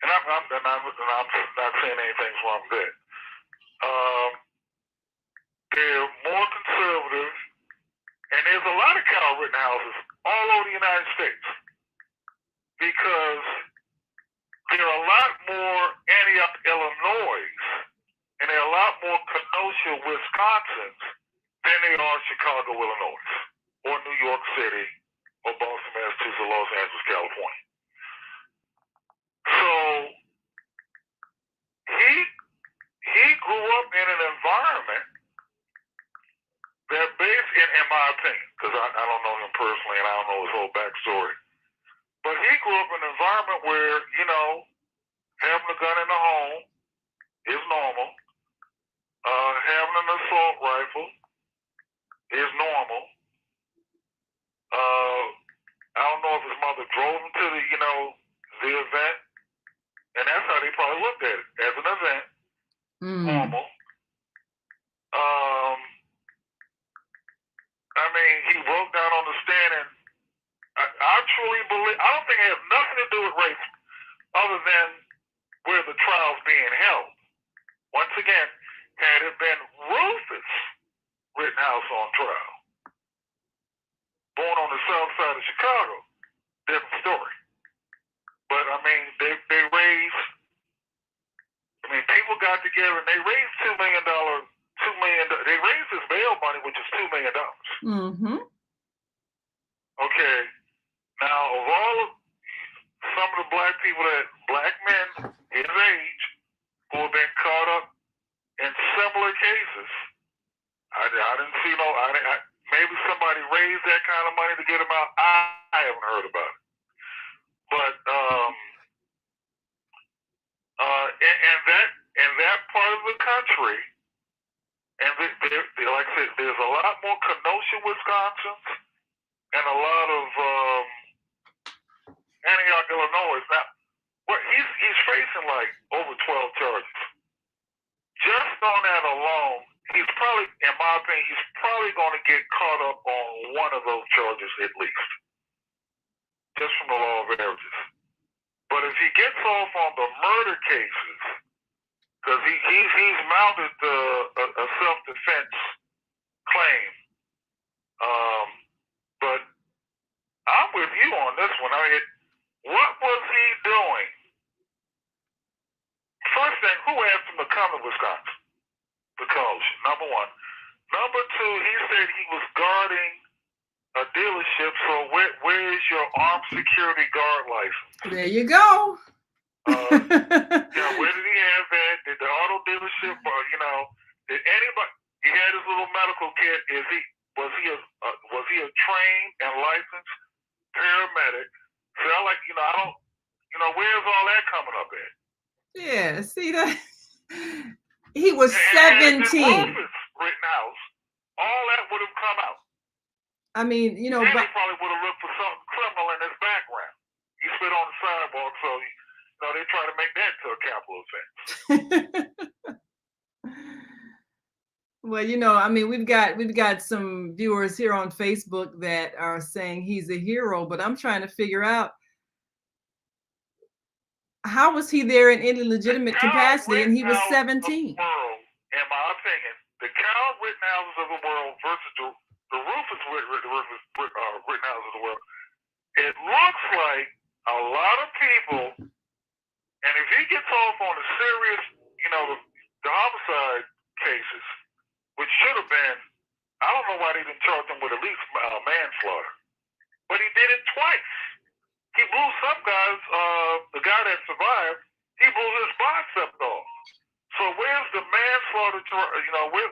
And I'm not saying anything's wrong with that. They're more conservative, and there's a lot of Kyle Rittenhouses all over the United States because there are a lot more Antioch, Illinois, and there are a lot more Kenosha, Wisconsin than there are Chicago, Illinois, or New York City, or Boston, Massachusetts, or Los Angeles, California. So he grew up in an environment that in my opinion, because I don't know him personally and I don't know his whole backstory, but he grew up in an environment where, having a gun in the home is normal. Having an assault rifle is normal. to the event, and that's how they probably looked at it, as an event, normal. I mean, he broke down on the stand, and I truly believe, I don't think it has nothing to do with race other than where the trial's being held. Once again, had it been Rufus Rittenhouse on trial, born on the south side of Chicago, different story. But I mean, they raised, people got together and they raised $2 million. They raised his bail money, which is $2 million. Okay. Now, of all of some of the black men his age, who have been caught up in similar cases, I didn't see maybe somebody raised that kind of money to get him out. I haven't heard about it. But in that part of the country, and like I said, there's a lot more Kenosha Wisconsins and a lot of Antioch, Illinois. Now, he's facing like over 12 charges. Just on that alone, he's probably, in my opinion, he's probably going to get caught up on one of those charges at least, just from the law of averages. But if he gets off on the murder cases, because he's mounted a self-defense claim, but I'm with you on this one. I mean, what was he doing? First thing, who asked him to come to Wisconsin? The coach, number one. Number two, he said he was guarding a dealership, so where is your armed security guard license? There you go. Where did he have that? Did the auto dealership, did anybody, he had his little medical kit, was he a trained and licensed paramedic? So where's all that coming up at? Yeah, see that? He was and 17. Rittenhouse, all that would have come out. I mean, Then he probably would have looked for something criminal in his background. He spit on the sidewalk, so they try to make that to a capital offense. Well, we've got some viewers here on Facebook that are saying he's a hero, but I'm trying to figure out, how was he there in any legitimate capacity, and he was 17? In my opinion, the Kyle Rittenhouses of the world versus the Rufus Rittenhouses of the world, it looks like a lot of people, and if he gets off on the serious, the homicide cases, which should have been, I don't know why they didn't charge him with at least manslaughter, but he did it twice. He blew some guys, the guy that survived, he blew his bicep off. So where's the manslaughter,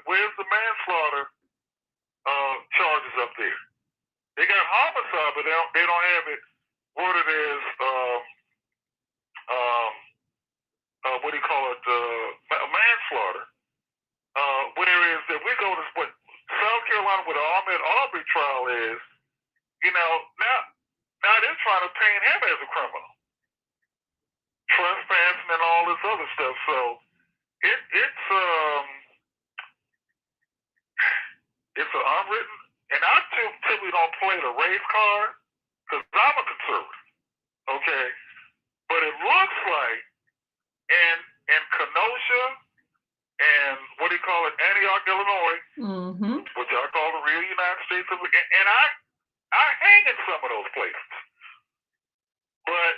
where's the manslaughter charges up there? They got homicide, but they don't have it worded as, manslaughter. Whereas if we go to what South Carolina, where the Ahmaud Arbery trial is, now they're trying to paint him as a criminal, trespassing and all this other stuff. So it's an unwritten, and I typically don't play the race card because I'm a conservative, okay? But it looks like in Kenosha and Antioch, Illinois, which I call the real United States of, and I hang in some of those places. But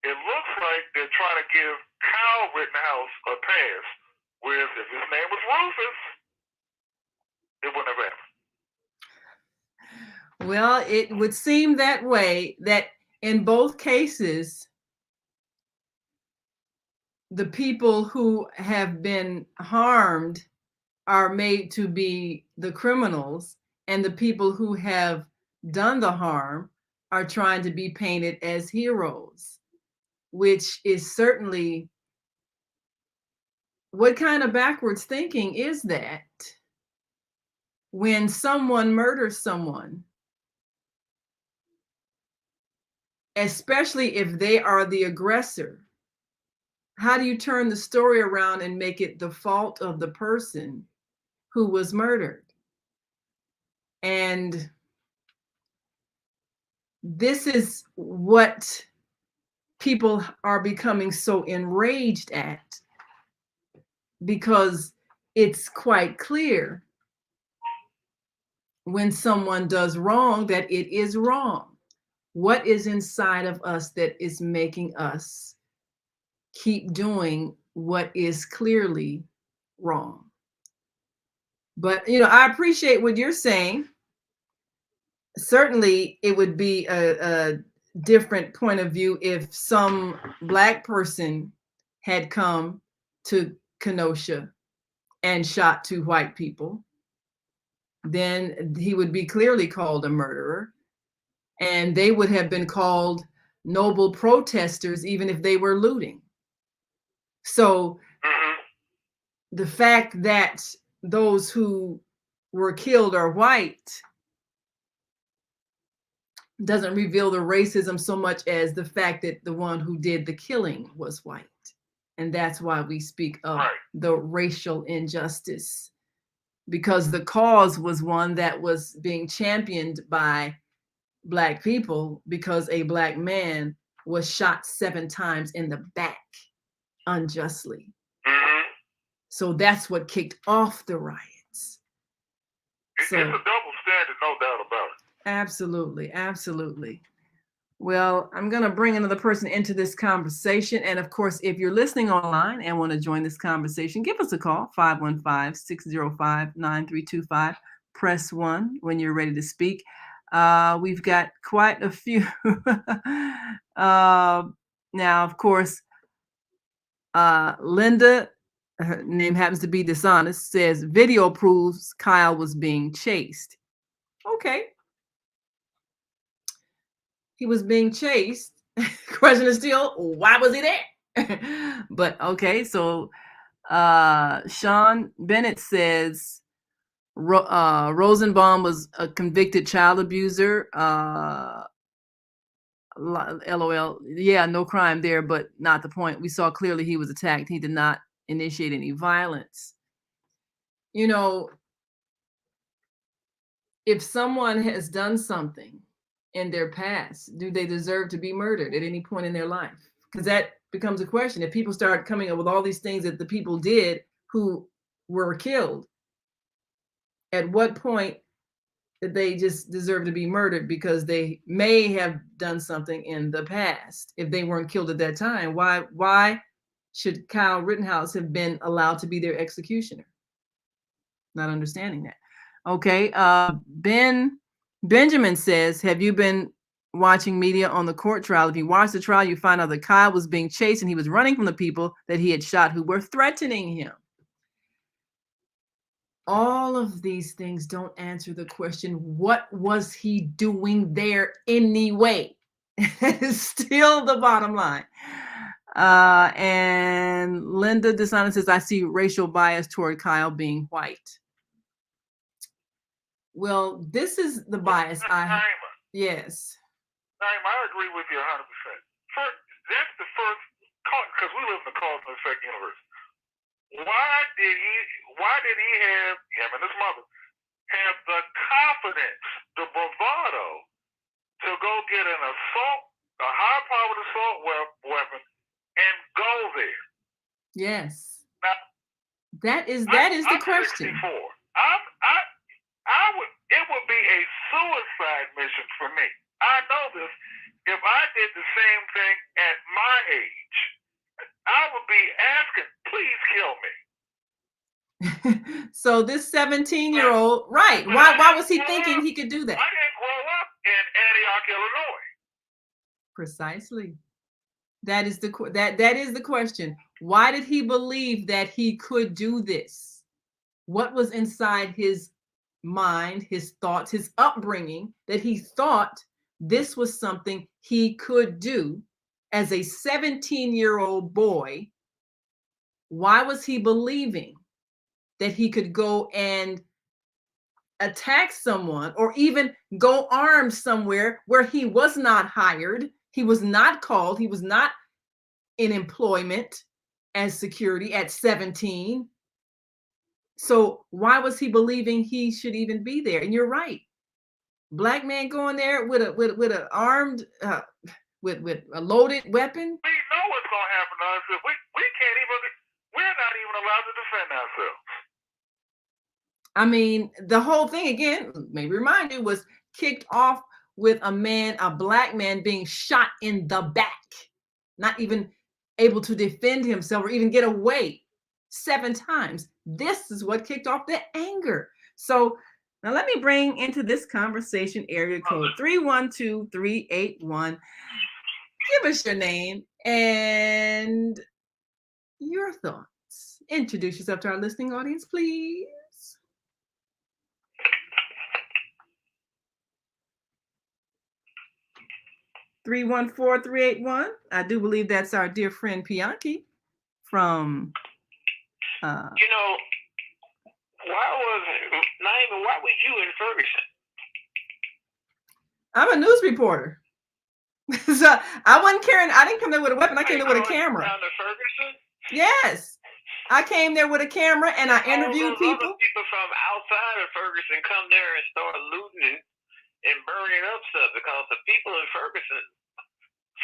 it looks like they're trying to give Kyle Rittenhouse a pass, whereas if his name was Rufus, it wouldn't have happened. Well, it would seem that way, that in both cases, the people who have been harmed are made to be the criminals, and the people who have done the harm are trying to be painted as heroes, which is certainly, what kind of backwards thinking is that? When someone murders someone, especially if they are the aggressor. How do you turn the story around and make it the fault of the person who was murdered? And this is what people are becoming so enraged at, because it's quite clear when someone does wrong that it is wrong. What is inside of us that is making us keep doing what is clearly wrong? But, I appreciate what you're saying. Certainly, it would be a different point of view if some Black person had come to Kenosha and shot 2 white people. Then he would be clearly called a murderer, and they would have been called noble protesters even if they were looting. So the fact that those who were killed are white doesn't reveal the racism so much as the fact that the one who did the killing was white. And that's why we speak of the racial injustice, because the cause was one that was being championed by Black people, because a Black man was shot 7 times in the back unjustly. So that's what kicked off the riots. It's a double standard, no doubt about it. Absolutely, absolutely. Well, I'm going to bring another person into this conversation. And of course, if you're listening online and want to join this conversation, give us a call, 515-605-9325. Press 1 when you're ready to speak. We've got quite a few. Now, of course, Linda, her name happens to be Dishonest, says video proves Kyle was being chased. Okay. He was being chased. Question is still, why was he there? But okay, so Sean Bennett says Rosenbaum was a convicted child abuser. LOL. Yeah, no crime there, but not the point. We saw clearly he was attacked. He did not initiate any violence. If someone has done something in their past, do they deserve to be murdered at any point in their life? Because that becomes a question. If people start coming up with all these things that the people did who were killed, at what point did they just deserve to be murdered because they may have done something in the past? If they weren't killed at that time, why should Kyle Rittenhouse have been allowed to be their executioner? Not understanding that. Okay, Benjamin says, have you been watching media on the court trial? If you watch the trial, you find out that Kyle was being chased and he was running from the people that he had shot who were threatening him. All of these things don't answer the question, what was he doing there anyway? That is still the bottom line. And Linda Dishonest says, I see racial bias toward Kyle being white. Well, this is the bias I have. Yes. Naima, I agree with you 100%. First, that's the first, because we live in the cause and effect universe. Why did he have, him and his mother, have the confidence, the bravado, to go get an assault, a high-powered assault weapon, and go there? Yes. Now, that is the question. 64. It would be a suicide mission for me. I know this. If I did the same thing at my age, I would be asking, please kill me. So this 17-year-old, right? Why was he thinking he could do that? I didn't grow up in Antioch, Illinois. Precisely. That is the question. Why did he believe that he could do this? What was inside his mind, his thoughts, his upbringing, that he thought this was something he could do as a 17-year-old boy? Why was he believing that he could go and attack someone or even go armed somewhere where he was not hired? He was not called. He was not in employment as security at 17. So why was he believing he should even be there? And you're right. Black man going there with a armed with a loaded weapon. We know what's going to happen to us if we're not even allowed to defend ourselves. I mean, the whole thing, again, maybe remind you, was kicked off with a black man being shot in the back, not even able to defend himself or even get away 7 times. This is what kicked off the anger. So now let me bring into this conversation area code 312-381. Give us your name and your thoughts. Introduce yourself to our listening audience, please. 314-381. I do believe that's our dear friend Pianki from why was you in Ferguson? I'm a news reporter. So I wasn't carrying, I didn't come there with a weapon, I came there with a camera. Down to Ferguson? Yes. I came there with a camera and I interviewed all those people. Other people from outside of Ferguson come there and start looting and burning up stuff, because the people in Ferguson,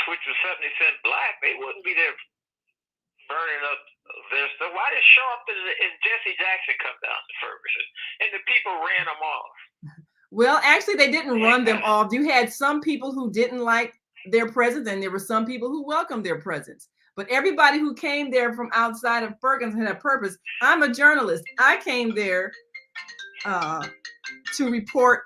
which was 70 cent black, they wouldn't be there burning up their stuff. Why did Sharpton and Jesse Jackson come down to Ferguson and the people ran them off? Well, actually, they didn't run them off. You had some people who didn't like their presence, and there were some people who welcomed their presence. But everybody who came there from outside of Ferguson had a purpose. I'm a journalist. I came there to report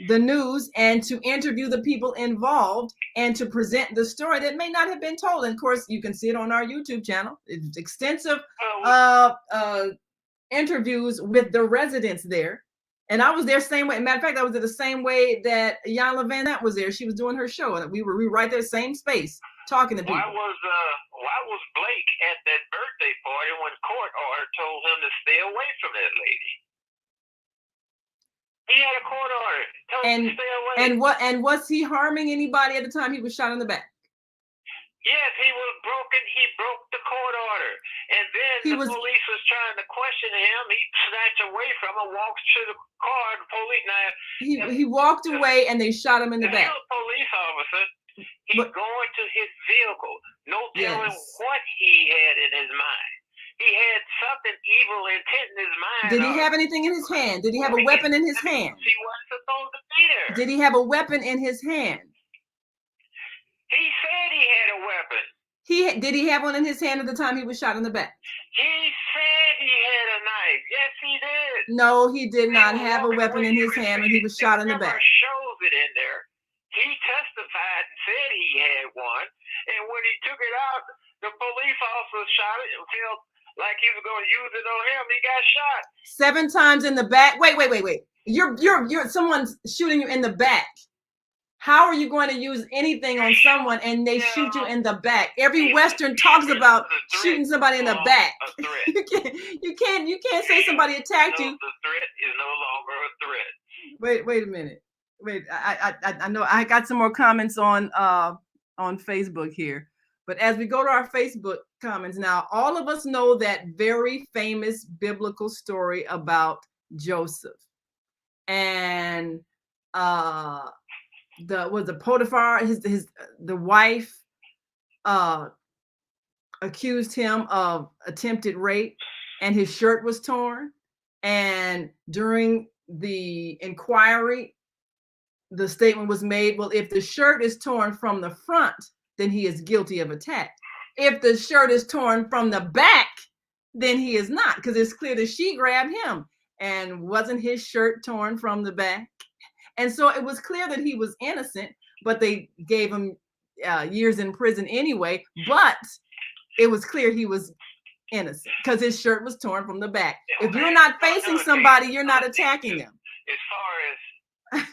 the news and to interview the people involved and to present the story that may not have been told. And of course, you can see it on our YouTube channel. It's extensive interviews with the residents there. And I was there same way. Matter of fact, I was there the same way that Yana Van Nant was there. She was doing her show, and we were right there, same space, talking to people. Why was Blake at that birthday party when court order told him to stay away from that lady? He had a court order. Told him to stay away. And was he harming anybody at the time he was shot in the back? Yes, he was broken. He broke the court order. And then police was trying to question him. He snatched away from him, walked to the car. The police he walked away and they shot him in the back. The police officer, he's going to his vehicle. No telling what he had in his mind. He had something evil intent in his mind. Did he have anything in his hand? Did he have a weapon in his hand? He wasn't supposed to be there. Did he have a weapon in his hand? He said he had a weapon. Did he have one in his hand at the time he was shot in the back? He said he had a knife. Yes, he did. No, he did not have a weapon in his hand when he was shot in the back. Shows it in there. He testified and said he had one. And when he took it out, the police officer shot it and felt like he was going to use it on him. He got shot 7 times in the back. Wait. You're someone's shooting you in the back. How are you going to use anything on someone and they shoot you in the back? Every Western talks about shooting somebody in the back. You can't say somebody attacked you. The threat is no longer a threat. Wait a minute. Wait, I know I got some more comments on Facebook here. But as we go to our Facebook comments now, all of us know that very famous biblical story about Joseph. And the Potiphar, the wife accused him of attempted rape, and his shirt was torn. And during the inquiry, the statement was made, well, if the shirt is torn from the front, then he is guilty of attack. If the shirt is torn from the back, then he is not, because it's clear that she grabbed him. And wasn't his shirt torn from the back? And so it was clear that he was innocent, but they gave him years in prison anyway. But it was clear he was innocent because his shirt was torn from the back. If you're not facing somebody, you're not attacking them. As far as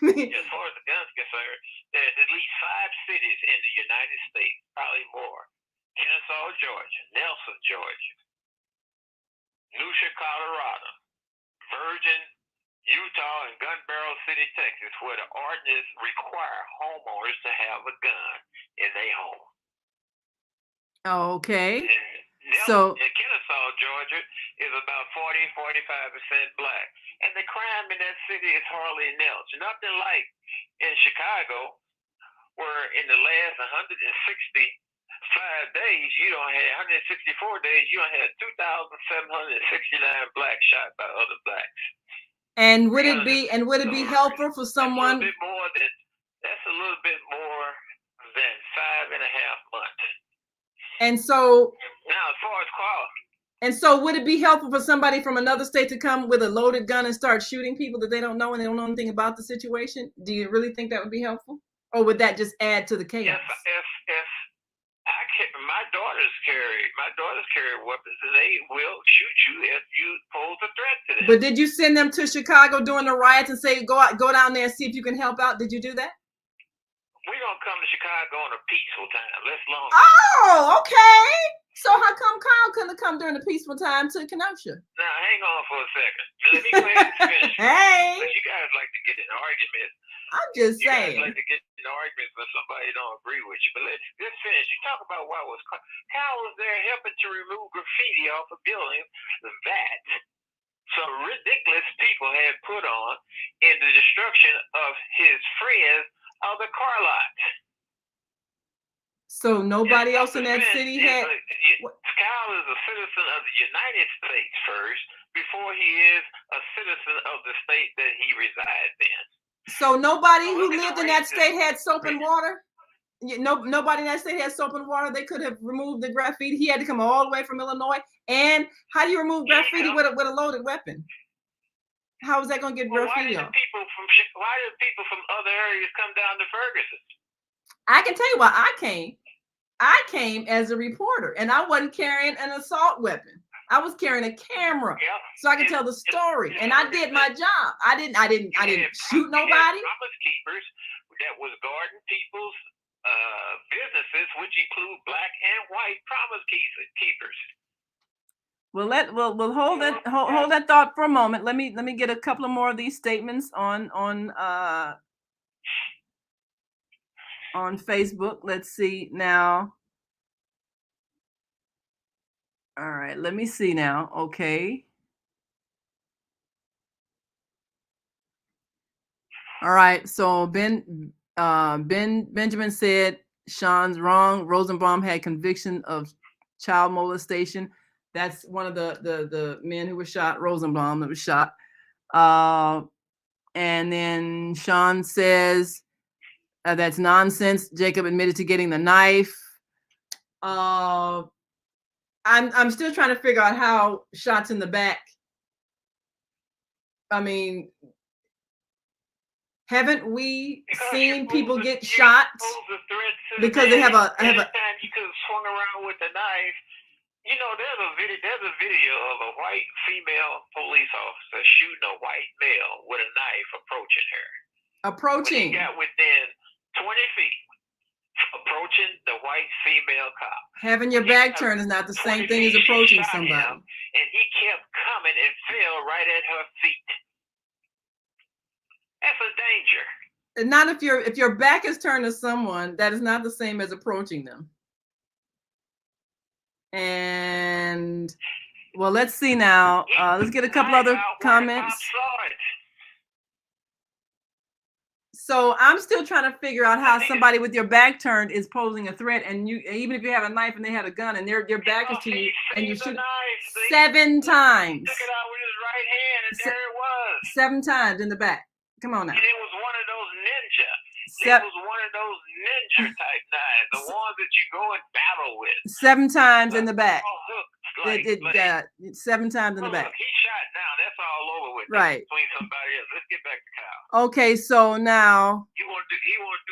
the guns concerned, there's at least 5 cities in the United States, probably more. Kennesaw, Georgia, Nelson, Georgia, Kenosha, Colorado, Virgin, Utah and Gun Barrel City, Texas, where the ordinance require homeowners to have a gun in their home. Okay. And So in Kenosha, Georgia, is about 40-45% black. And the crime in that city is hardly nil. Nothing like in Chicago, where in the last 165 days, you don't have 164 days, you don't have 2,769 blacks shot by other blacks. and would it be helpful for someone? That's a little bit more than 5.5 months. And so now, as far as quality. And so would it be helpful for somebody from another state to come with a loaded gun and start shooting people that they don't know and they don't know anything about the situation? Do you really think that would be helpful? Or would that just add to the chaos? My daughters carry weapons and they will shoot you if you pose a threat to them. But did you send them to Chicago during the riots and say, go down there and see if you can help out? Did you do that? We're going to come to Chicago on a peaceful time. Let's long. Oh, okay. So how come Kyle couldn't come during the peaceful time to Kenosha? Now, hang on for a second. Let me go ahead and finish. Hey. You guys like to get in arguments. I'm just saying. You guys like to get in arguments when somebody don't agree with you. But let's finish. You talk about why Kyle was there helping to remove graffiti off a building that some ridiculous people had put on in the destruction of his friends' other car lots. So nobody else in that city had. Kyle is a citizen of the United States first, before he is a citizen of the state that he resides in. So nobody who lived in that state had soap and water? Nobody in that state had soap and water. They could have removed the graffiti. He had to come all the way from Illinois. And how do you remove graffiti with a loaded weapon? How is that going to get graffiti off? Why did people from other areas come down to Ferguson? I can tell you why I came. I came as a reporter, and I wasn't carrying an assault weapon. I was carrying a camera, so I could tell the story, and I did my job. I didn't shoot nobody. Promise keepers that was guarding people's businesses, which include black and white promise keepers. We'll hold that thought for a moment. Let me get a couple of more of these statements on Facebook. Let's see now. All right, let me see now. Okay. All right. So Benjamin said Sean's wrong. Rosenbaum had conviction of child molestation. That's one of the men who was shot. Rosenbaum that was shot. And then Sean says that's nonsense. Jacob admitted to getting the knife. I'm still trying to figure out how shots in the back. I mean, haven't we seen people get shot because they have a? Anytime you could have swung around with a knife. You know, there's a video of a white female police officer shooting a white male with a knife approaching her. When he got within 20 feet, approaching the white female cop. Having your back turned is not the same thing as approaching somebody. And he kept coming and fell right at her feet. That's a danger. And not if your back is turned to someone, that is not the same as approaching them. And well, let's see now. Let's get a couple other comments. So I'm still trying to figure out how somebody with your back turned is posing a threat, and you, even if you have a knife and they had a gun and your back is to you, and you shoot 7 times. Took it out with his right hand, and there it was. 7 times in the back. Come on now. And it was one of those ninja. It was one of those ninja type knives, the ones that you go and battle with. 7 times in the back. 7 times in the back. He's shot now. That's all over with. Right. Between somebody else. Let's get back to Kyle. Okay, so now he won't do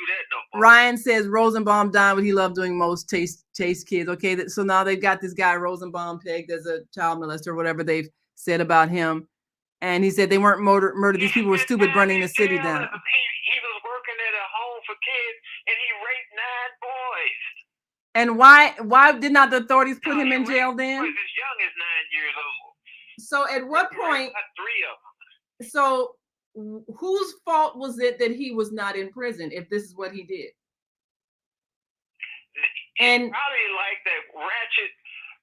that no more. Ryan says Rosenbaum died what he loved doing most, chase kids. Okay, so now they've got this guy Rosenbaum pegged as a child molester, whatever they've said about him. And he said they weren't murdered. These people were stupid burning the city down. He was working at a home for kids, and he raped 9 boys. And why did not the authorities put him in jail then? He was as young as 9 years old. So at what point? 3 of them. So whose fault was it that he was not in prison if this is what he did? And probably like that ratchet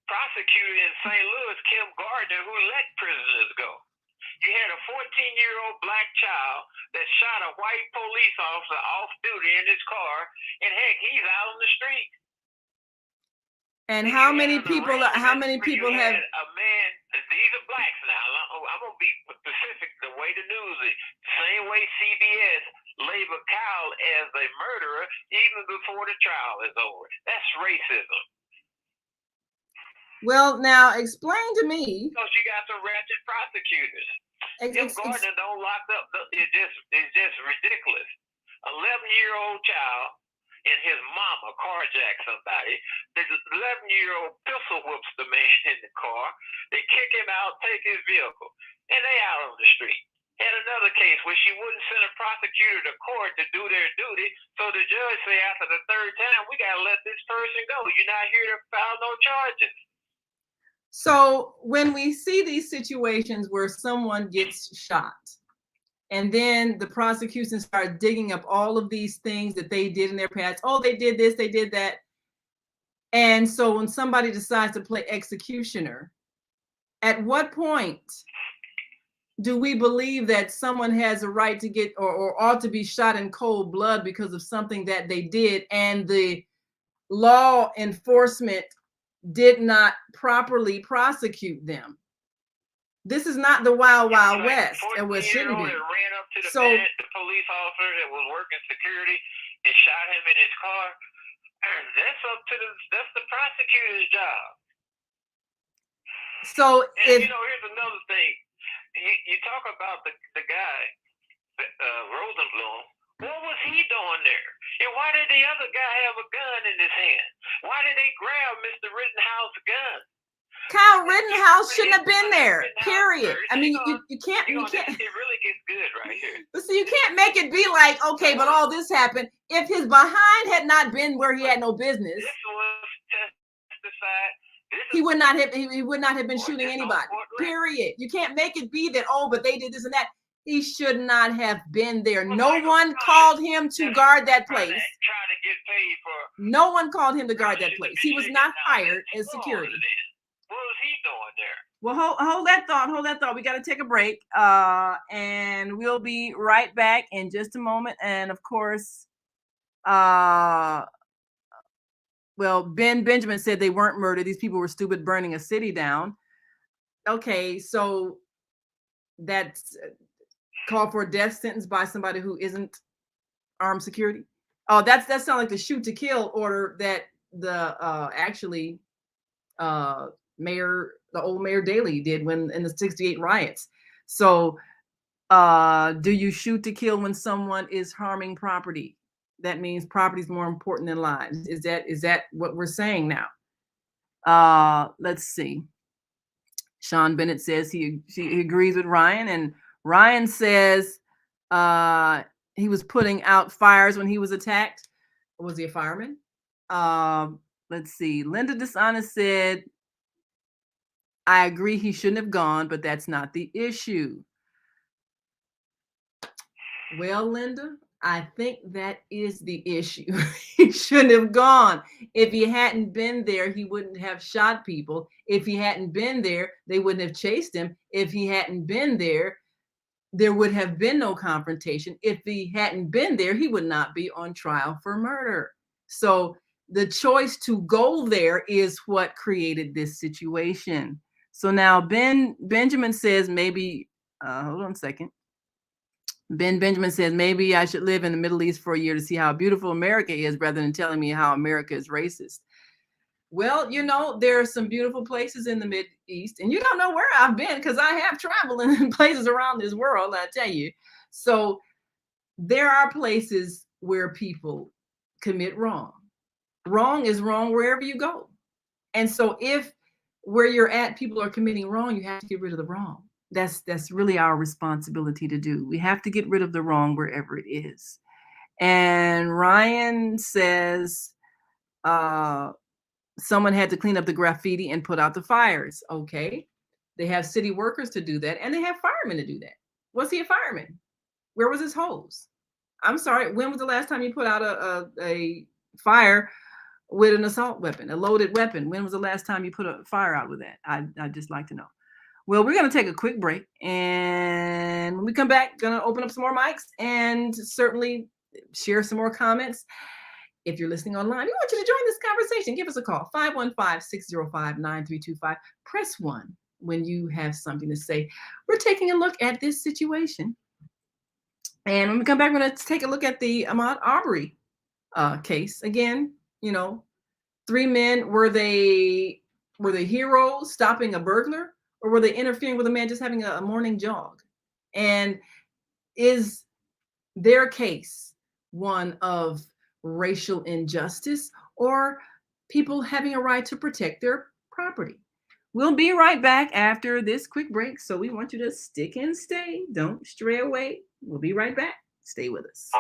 prosecutor in St. Louis, Kim Gardner, who let prisoners go. You had a 14-year-old black child that shot a white police officer off duty in his car, and heck, he's out on the street. And how many people have? A man. These are blacks now. I'm gonna be specific. The way the news is, same way CBS labeled Kyle as a murderer even before the trial is over. That's racism. Well, now explain to me. Because you got some ratchet prosecutors. Kim Gardner don't lock up. It's just ridiculous. 11-year-old child and his mama carjack somebody. The 11-year-old pistol whoops the man in the car. They kick him out, take his vehicle, and they out on the street. Had another case where she wouldn't send a prosecutor to court to do their duty, so the judge say after the third time, we gotta let this person go. You're not here to file no charges. So when we see these situations where someone gets shot, and then the prosecution starts digging up all of these things that they did in their past. Oh, they did this, they did that. And so when somebody decides to play executioner, at what point do we believe that someone has a right to get or ought to be shot in cold blood because of something that they did and the law enforcement did not properly prosecute them? This is not the wild west, and what shouldn't be. Ran up to the the police officer that was working security and shot him in his car. That's up to that's the prosecutor's job. So and here's another thing. You talk about the guy, Rosenbaum. What was he doing there? And why did the other guy have a gun in his hand? Why did they grab Mr. Rittenhouse's gun? Kyle Rittenhouse shouldn't have been there, period. I mean, you can't. It really gets good right here. But so you can't make it be like, okay, but all this happened. If his behind had not been where he had no business, this was testified. He would not have been shooting anybody, period. You can't make it be that, oh, but they did this and that. He should not have been there. No one called him to guard that place. Trying to get paid for. No one called him to guard that place. He was not hired as security. What was he doing there? Well, hold that thought. We got to take a break, and we'll be right back in just a moment. And of course, Ben Benjamin said they weren't murdered. These people were stupid, burning a city down. Okay, so that's call for a death sentence by somebody who isn't armed security. Oh, that sounds like the shoot to kill order that the old Mayor Daley did when in the 68 riots. So do you shoot to kill when someone is harming property? That means property is more important than lives. Is that what we're saying now? Let's see. Sean Bennett says he agrees with Ryan, and Ryan says he was putting out fires when he was attacked. Was he a fireman? Let's see. Linda Dishonest said, I agree he shouldn't have gone, but that's not the issue. Well, Linda, I think that is the issue. He shouldn't have gone. If he hadn't been there, he wouldn't have shot people. If he hadn't been there, they wouldn't have chased him. If he hadn't been there, there would have been no confrontation. If he hadn't been there, he would not be on trial for murder. So the choice to go there is what created this situation. So now Benjamin says maybe, hold on a second. Ben Benjamin says, maybe I should live in the Middle East for a year to see how beautiful America is rather than telling me how America is racist. Well, there are some beautiful places in the Middle East, and you don't know where I've been because I have traveled in places around this world, I tell you. So there are places where people commit wrong. Wrong is wrong wherever you go. And so if where you're at, people are committing wrong, you have to get rid of the wrong. That's really our responsibility to do. We have to get rid of the wrong wherever it is. And Ryan says someone had to clean up the graffiti and put out the fires. Okay. They have city workers to do that, and they have firemen to do that. Was he a fireman? Where was his hose? I'm sorry, when was the last time you put out a fire with an assault weapon, a loaded weapon? When was the last time you put a fire out with that? I'd just like to know. Well, we're going to take a quick break. And when we come back, going to open up some more mics and certainly share some more comments. If you're listening online, we want you to join this conversation. Give us a call, 515-605-9325. Press 1 when you have something to say. We're taking a look at this situation. And when we come back, we're going to take a look at the Ahmaud Arbery case. Again, 3 men, were they heroes stopping a burglar, or were they interfering with a man just having a morning jog? And is their case one of racial injustice or people having a right to protect their property? We'll be right back after this quick break, so we want you to stick and stay. Don't stray away. We'll be right back. Stay with us.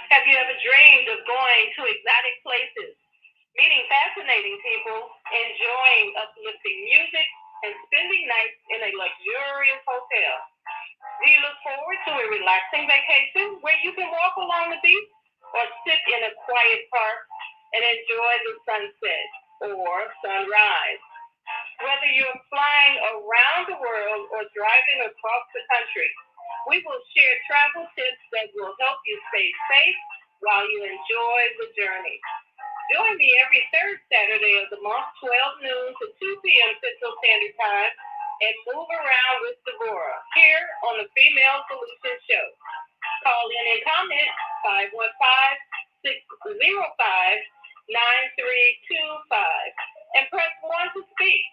Have you ever dreamed of going to exotic places, meeting fascinating people, enjoying uplifting music, and spending nights in a luxurious hotel? Do you look forward to a relaxing vacation where you can walk along the beach or sit in a quiet park and enjoy the sunset or sunrise? Whether you're flying around the world or driving across the country, we will share travel tips that will help you stay safe while you enjoy the journey. Join me every third Saturday of the month, 12 noon to 2 p.m. Central Standard Time, and move around with Deborah here on the Female Solution Show. Call in and comment 515-605-9325 and press 1 to speak.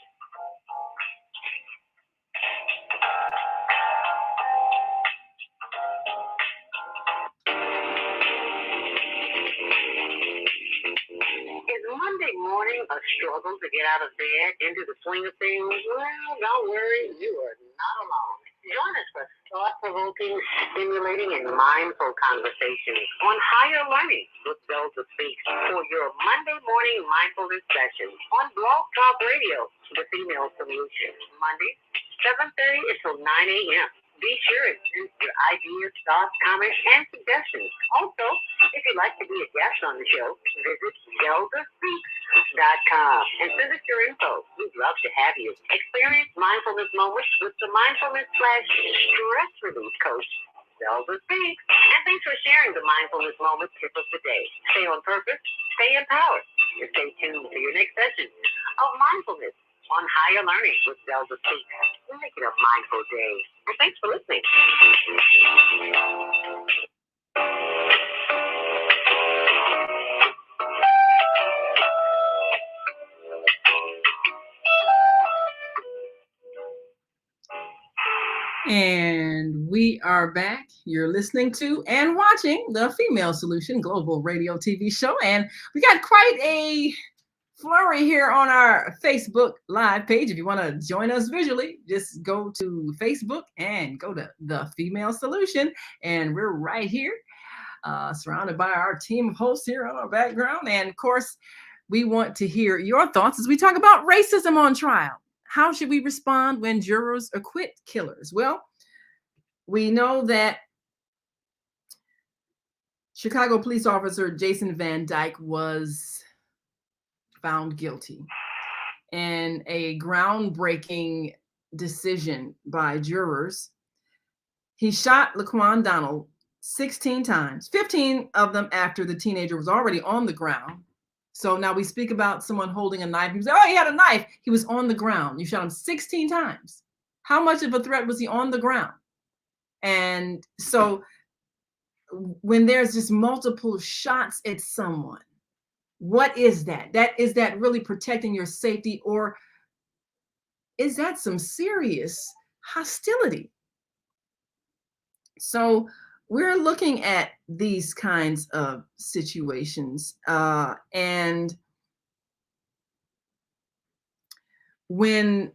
Is Monday morning a struggle to get out of bed into the swing of things? Well, don't worry, you are not alone. Join us for thought-provoking, stimulating, and mindful conversations on higher learning with Zelda Speaks for your Monday morning mindfulness session on Blog Talk Radio, The Female Solution, Monday, 7:30 until 9 a.m. Be sure to send your ideas, thoughts, comments, and suggestions. Also, if you'd like to be a guest on the show, visit zeldaspeaks.com and send us your info. We'd love to have you. Experience mindfulness moments with the mindfulness/stress relief coach, Zelda Speaks. And thanks for sharing the mindfulness moment tip of the day. Stay on purpose, stay empowered, and stay tuned to your next session of mindfulness on higher learning with Zelda Speaks. Make it a mindful day. And thanks for listening. And we are back. You're listening to and watching the Female Solution Global Radio TV show. And we got quite a flurry here on our Facebook Live page. If you want to join us visually, just go to Facebook and go to The Female Solution. And we're right here, surrounded by our team of hosts here on our background. And of course, we want to hear your thoughts as we talk about racism on trial. How should we respond when jurors acquit killers? Well, we know that Chicago police officer Jason Van Dyke was found guilty in a groundbreaking decision by jurors. He shot Laquan Donald 16 times, 15 of them after the teenager was already on the ground. So now we speak about someone holding a knife. People say, oh, he had a knife. He was on the ground. You shot him 16 times. How much of a threat was he on the ground? And so when there's just multiple shots at someone, what is that? Is that really protecting your safety, or is that some serious hostility? So we're looking at these kinds of situations, and when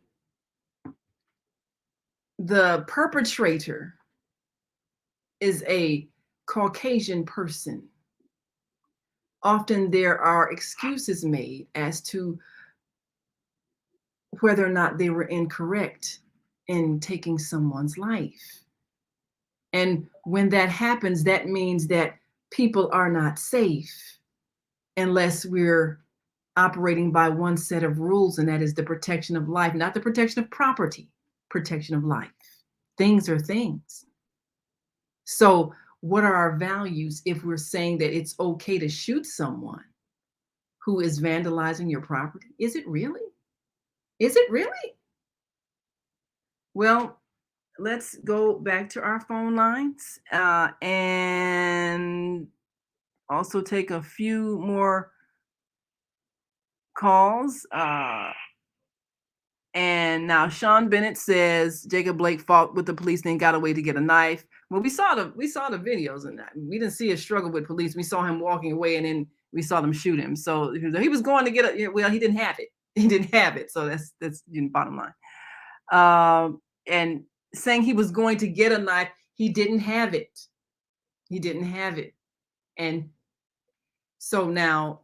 the perpetrator is a Caucasian person, often there are excuses made as to whether or not they were incorrect in taking someone's life. And when that happens, that means that people are not safe unless we're operating by one set of rules, and that is the protection of life, not the protection of property, protection of life. Things are things. So what are our values if we're saying that it's okay to shoot someone who is vandalizing your property? Is it really? Is it really? Well, let's go back to our phone lines and also take a few more calls. And now Sean Bennett says Jacob Blake fought with the police, then got away to get a knife. Well, we saw the videos, and we didn't see a struggle with police. We saw him walking away, and then we saw them shoot him. So he was going to get a. Well, he didn't have it. He didn't have it. So that's the bottom line. And saying he was going to get a knife, he didn't have it. He didn't have it, and so now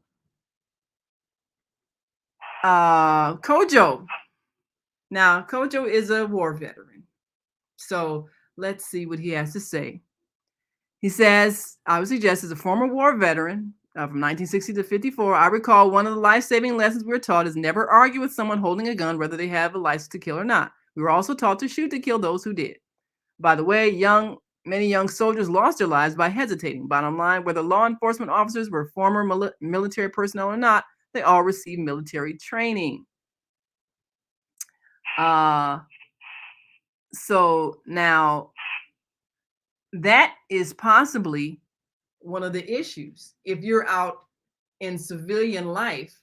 Kojo. Now, Kojo is a war veteran. So let's see what he has to say. He says, I would suggest as a former war veteran from 1960 to 54, I recall one of the life-saving lessons we were taught is never argue with someone holding a gun, whether they have a license to kill or not. We were also taught to shoot to kill those who did. By the way, many young soldiers lost their lives by hesitating. Bottom line, whether law enforcement officers were former military personnel or not, they all received military training. So now that is possibly one of the issues. If you're out in civilian life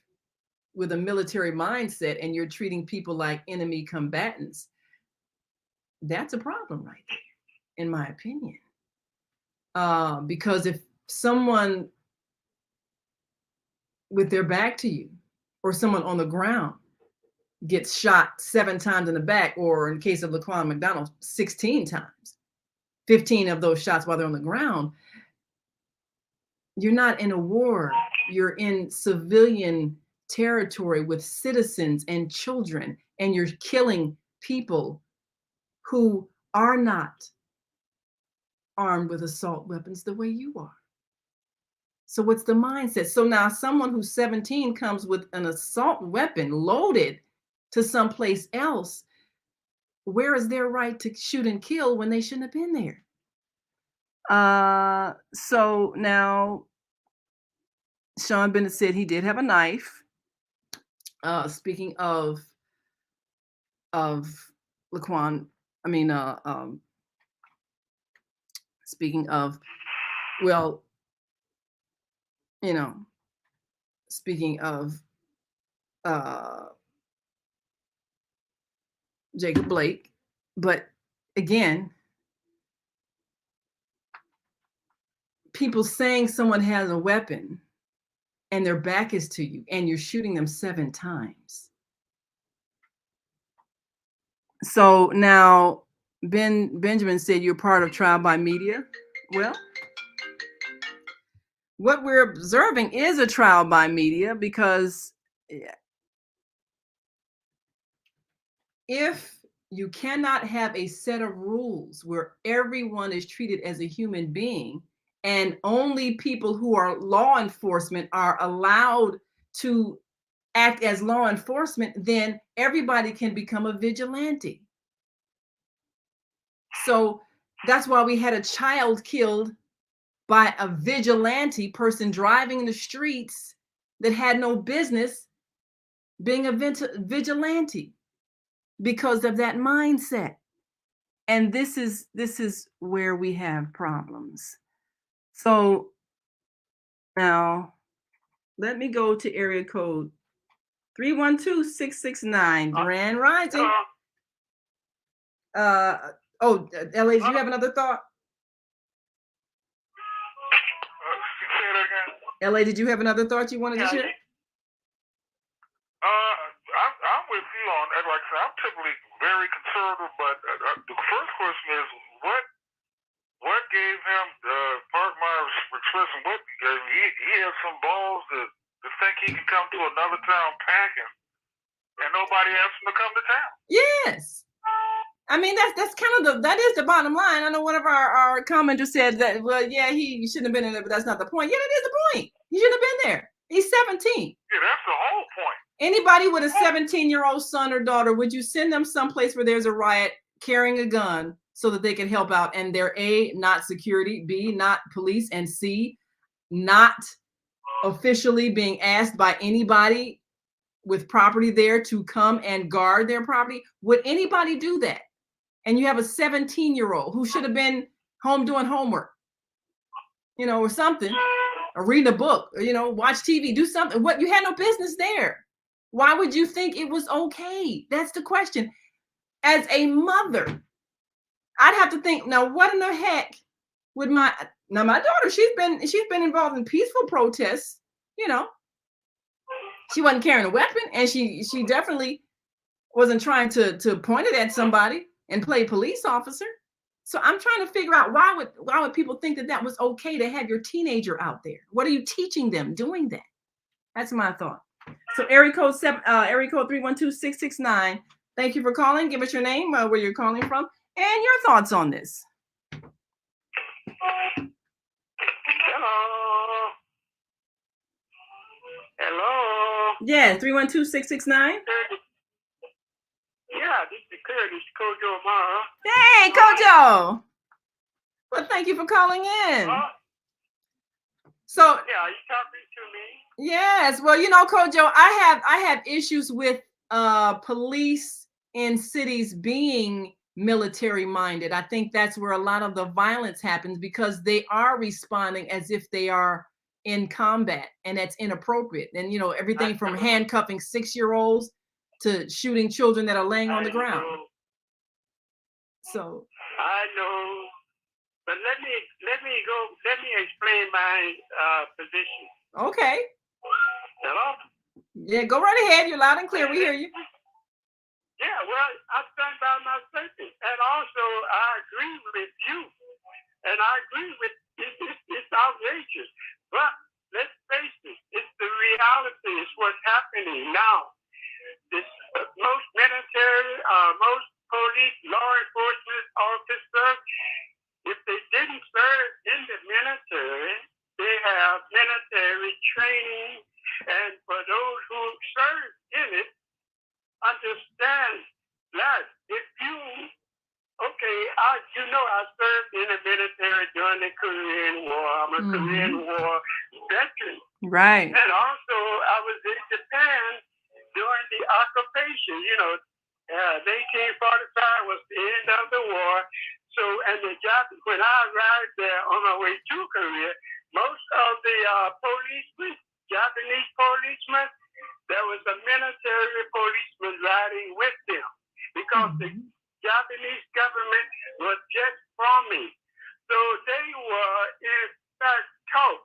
with a military mindset and you're treating people like enemy combatants, that's a problem right there, in my opinion. Because if someone with their back to you or someone on the ground gets shot 7 times in the back, or in the case of Laquan McDonald, 16 times, 15 of those shots while they're on the ground, you're not in a war. You're in civilian territory with citizens and children, and you're killing people who are not armed with assault weapons the way you are. So what's the mindset? So now someone who's 17 comes with an assault weapon loaded to someplace else. Where is their right to shoot and kill when they shouldn't have been there? So now Sean Bennett said he did have a knife. Speaking of Laquan, speaking of, well, speaking of Jacob Blake, but again, people saying someone has a weapon and their back is to you and you're shooting them 7 times. So now Benjamin said you're part of trial by media. Well, what we're observing is a trial by media, because if you cannot have a set of rules where everyone is treated as a human being and only people who are law enforcement are allowed to act as law enforcement, then everybody can become a vigilante. So that's why we had a child killed by a vigilante person driving in the streets that had no business being a vigilante, because of that mindset. And this is where we have problems. So now let me go to area code 312-669, Grand Rising. LA, do you have another thought? Say that again. LA, did you have another thought you wanted to share? I'm with you on that. Like I said, I'm typically very conservative, but the first question is, what gave him, part of my expression, what gave him, he has some balls to think he can come to another town packing and nobody asked them to come to town. Yes. I mean, that's kind of that is the bottom line. I know one of our commenters said that, well, yeah, he shouldn't have been in there, but that's not the point. Yeah, that is the point. He shouldn't have been there. He's 17. Yeah, that's the whole point. Anybody with a 17-year-old son or daughter, would you send them someplace where there's a riot carrying a gun so that they can help out? And they're A, not security, B, not police, and C, not officially being asked by anybody with property there to come and guard their property? Would anybody do that? And you have a 17-year-old who should have been home doing homework, or something, or reading a book, or, watch TV, do something. What, you had no business there. Why would you think it was okay? That's the question. As a mother, I'd have to think, now what in the heck would my daughter, she's been involved in peaceful protests, she wasn't carrying a weapon, and she definitely wasn't trying to point it at somebody and play police officer. So I'm trying to figure out why would people think that was okay to have your teenager out there? What are you teaching them doing that? That's my thought. So area code 312-669. Thank you for calling. Give us your name, where you're calling from, and your thoughts on this. Hello. Yeah, 312-669. Yeah, this is Curtis, Kojo Mara. Hey, Kojo. Well, thank you for calling in. So yeah, are you talking to me? Yes. Well, Kojo, I have issues with police in cities being military minded. I think that's where a lot of the violence happens, because they are responding as if they are in combat, and that's inappropriate. And everything from handcuffing 6-year-olds to shooting children that are laying on the ground. So I know, but let me explain my position. Okay. Hello? Yeah, go right ahead. You're loud and clear. We hear you. Yeah, well, I stand by my statement, and also I agree with you, and I agree with it's outrageous. But let's face it, it's the reality. It's what's happening now. Most military, most police, law enforcement officers, if they didn't serve in the military, they have military training, and for those who serve in it, understand that if you, I served in the military during the Korean War. I'm a Korean War veteran. Right. And also, I was in Japan during the occupation. 1945 was the end of the war. So, and when I arrived there on my way to Korea, most of the Japanese policemen, there was a military policeman riding with them, because the Japanese government was just forming. So they were, in fact, taught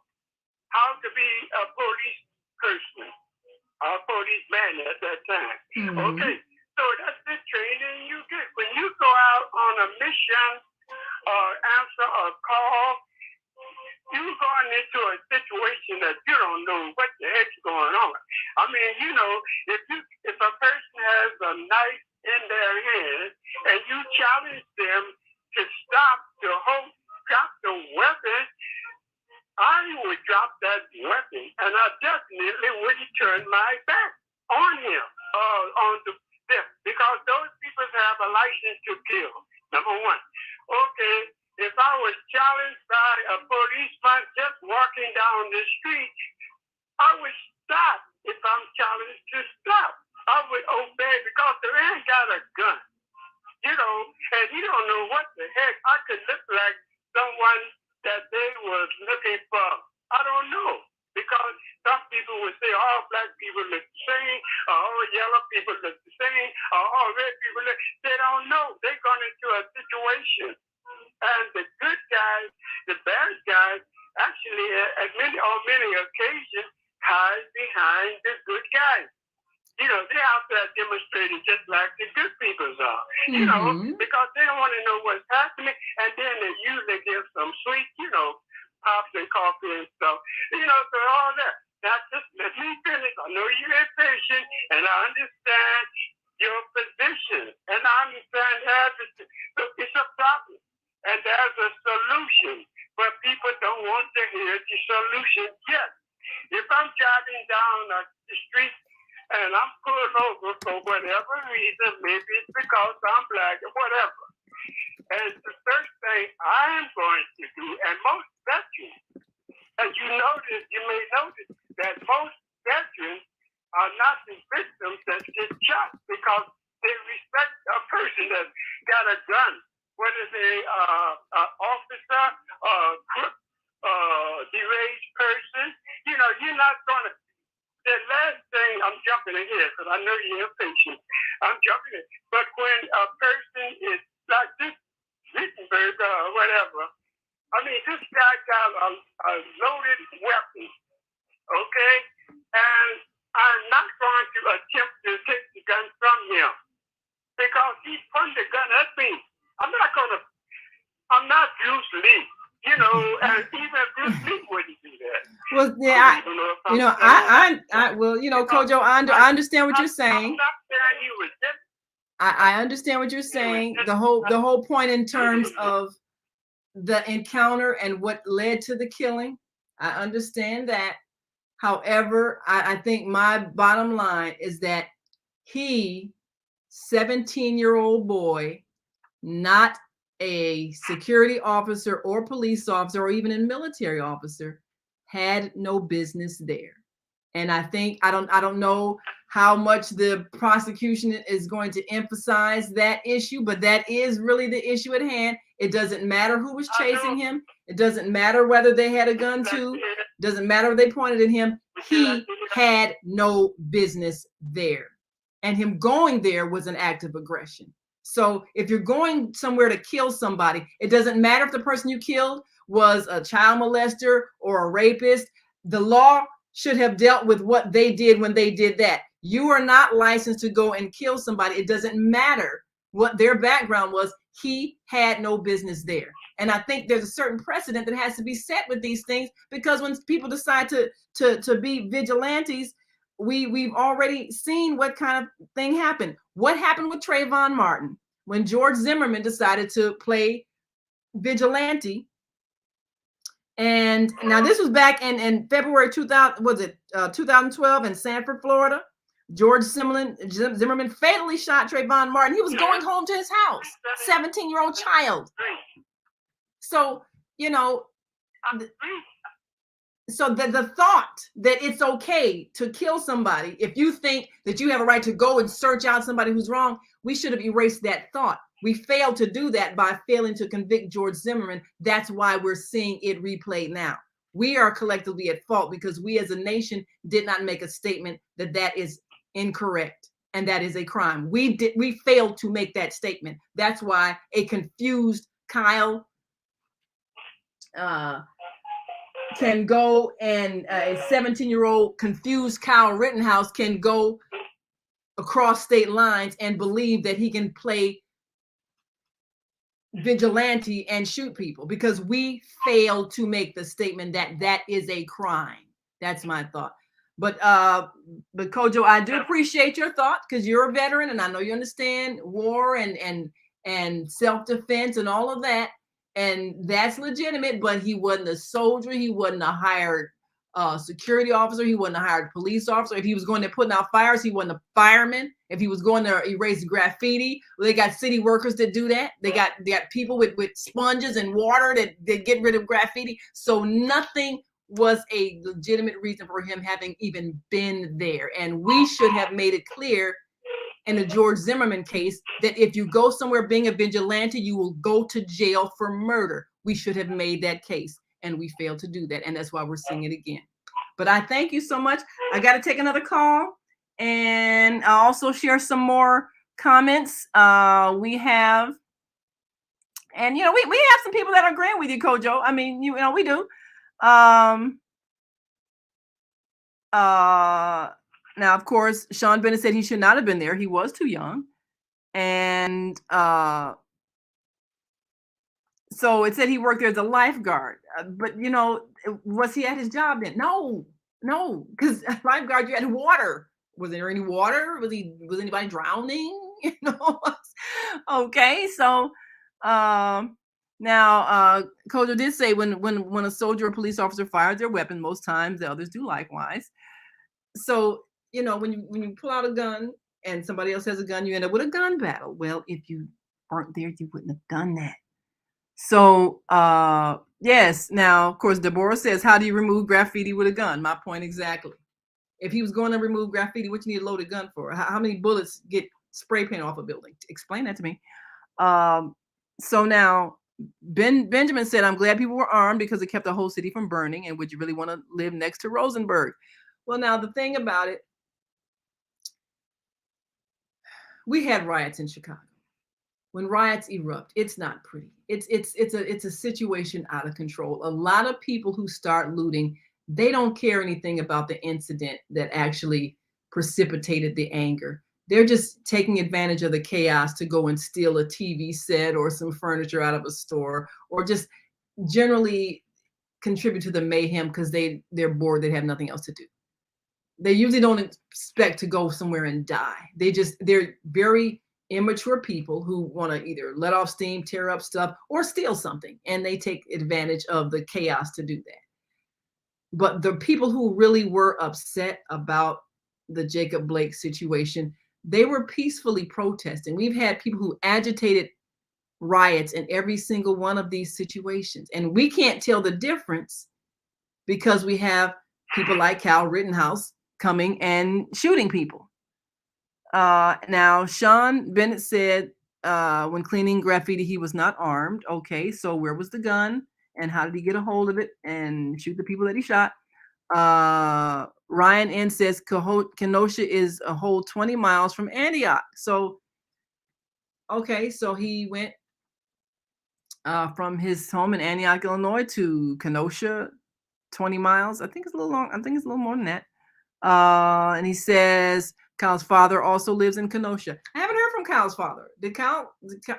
how to be a police person, a policeman at that time. Okay, so that's the training you get. When you go out on a mission or answer a call, you're going into a situation that you don't know what the heck's going on. I mean, if a person has a knife in their hand and you challenge them to stop the weapon, I would drop that weapon, and I definitely wouldn't turn my back on him, because those people have a license to kill, number one. Okay, if I was challenged by a policeman just walking down the street, I would stop. If I'm challenged to stop, I would obey, because the man got a gun, and he don't know what the heck. I could look like someone that they was looking for. I don't know, because some people would say all black people look the same, or all yellow people look the same, or all red people look. They don't know. They're going into a situation, and the good guys, the bad guys, actually, on many occasions, hide behind the good guys. They're out there demonstrating just like the good people are, because they don't want to know what's happening, and then they usually give some sweet, pops and coffee and stuff, so all that. Now, just let me finish. I know you're impatient, and I understand your position, and I understand it's a problem, and there's a solution, but people don't want to hear the solution yet. If I'm driving down the street and I'm pulled over for whatever reason, maybe it's because I'm black or whatever, and the first thing I'm going to do, and most veterans, as you may notice that most veterans are not the victims that get shot because they respect a person that's got a gun, whether they officer, crook, deranged person. You know, you're not going to. The last thing, I'm jumping ahead because I know you're impatient. I'm jumping in. But when a person is like this, Rittenhouse or whatever, I mean, this guy got a loaded weapon, okay? And I'm not going to attempt to take the gun from him because he pointed the gun at me. I'm not Bruce Lee, you know, and even Bruce Lee wouldn't do that. Well, yeah, well, you know, Kojo, I understand what you're saying. I'm not saying he was just. I understand what you're saying. The whole point in terms of the encounter and what led to the killing. I understand that. However, I think my bottom line is that he, 17-year-old boy, not a security officer or police officer or even a military officer, had no business there. And I think I don't know how much the prosecution is going to emphasize that issue, but that is really the issue at hand. It doesn't matter who was chasing him. It doesn't matter whether they had a gun too. It doesn't matter if they pointed at him. He had no business there. And him going there was an act of aggression. So if you're going somewhere to kill somebody, it doesn't matter if the person you killed was a child molester or a rapist. The law should have dealt with what they did when they did that. You are not licensed to go and kill somebody. It doesn't matter what their background was. He had no business there. And I think there's a certain precedent that has to be set with these things, because when people decide to be vigilantes, we've already seen what kind of thing happened. What happened with Trayvon Martin when George Zimmerman decided to play vigilante? And now this was back in February 2012 in Sanford, Florida. George Zimmerman fatally shot Trayvon Martin. He was going home to his house, 17-year-old child. So, you know, so the thought that it's okay to kill somebody, if you think that you have a right to go and search out somebody who's wrong, we should have erased that thought. We failed to do that by failing to convict George Zimmerman. That's why we're seeing it replayed now. We are collectively at fault because we as a nation did not make a statement that is incorrect and that is a crime. We failed to make that statement. That's why a confused Kyle can go, and a 17-year-old confused Kyle Rittenhouse can go across state lines and believe that he can play vigilante and shoot people, because we failed to make the statement that is a crime. That's my thought. But Kojo, I do appreciate your thought, because you're a veteran and I know you understand war and self-defense and all of that. And that's legitimate, but he wasn't a soldier. He wasn't a hired security officer. He wasn't a hired police officer. If he was going to put out fires, he wasn't a fireman. If he was going to erase graffiti, well, they got city workers that do that. They got people with sponges and water that get rid of graffiti. So nothing was a legitimate reason for him having even been there. And we should have made it clear in the George Zimmerman case that if you go somewhere being a vigilante, you will go to jail for murder. We should have made that case, and we failed to do that. And that's why we're seeing it again. But I thank you so much. I got to take another call and I'll also share some more comments. We have, and you know, we have some people that are agreeing with you, Kojo. I mean, you know, we do. Now, of course, Sean Bennett said he should not have been there. He was too young. And so it said he worked there as a lifeguard. But, you know, was he at his job then? No, No, because lifeguard, you had water. Was there any water? Was anybody drowning? Okay, so now Kojo did say when a soldier or police officer fires their weapon, most times the others do likewise. So when you pull out a gun and somebody else has a gun, you end up with a gun battle. Well, if you weren't there, you wouldn't have done that. So yes, now of course Deborah says, how do you remove graffiti with a gun? My point exactly. If he was going to remove graffiti, what you need a loaded gun for? How many bullets get spray paint off a building? Explain that to me. So now Benjamin said, I'm glad people were armed because it kept the whole city from burning. And would you really want to live next to Rosenberg? Well, now the thing about it, we had riots in Chicago. When riots erupt, it's not pretty. It's a situation out of control. A lot of people who start looting, they don't care anything about the incident that actually precipitated the anger. They're just taking advantage of the chaos to go and steal a TV set or some furniture out of a store, or just generally contribute to the mayhem because they're bored, they have nothing else to do. They usually don't expect to go somewhere and die. They're very immature people who want to either let off steam, tear up stuff, or steal something, and they take advantage of the chaos to do that. But the people who really were upset about the Jacob Blake situation, they were peacefully protesting. We've had people who agitated riots in every single one of these situations, and we can't tell the difference because we have people like Cal Rittenhouse coming and shooting people. Now, Sean Bennett said when cleaning graffiti, he was not armed. Okay, so where was the gun and how did he get a hold of it and shoot the people that he shot? Ryan N says Kenosha is a whole 20 miles from Antioch. So, okay, so he went from his home in Antioch, Illinois to Kenosha, 20 miles. I think it's a little long. I think it's a little more than that. And he says Kyle's father also lives in Kenosha. I haven't heard from Kyle's father. Did Kyle,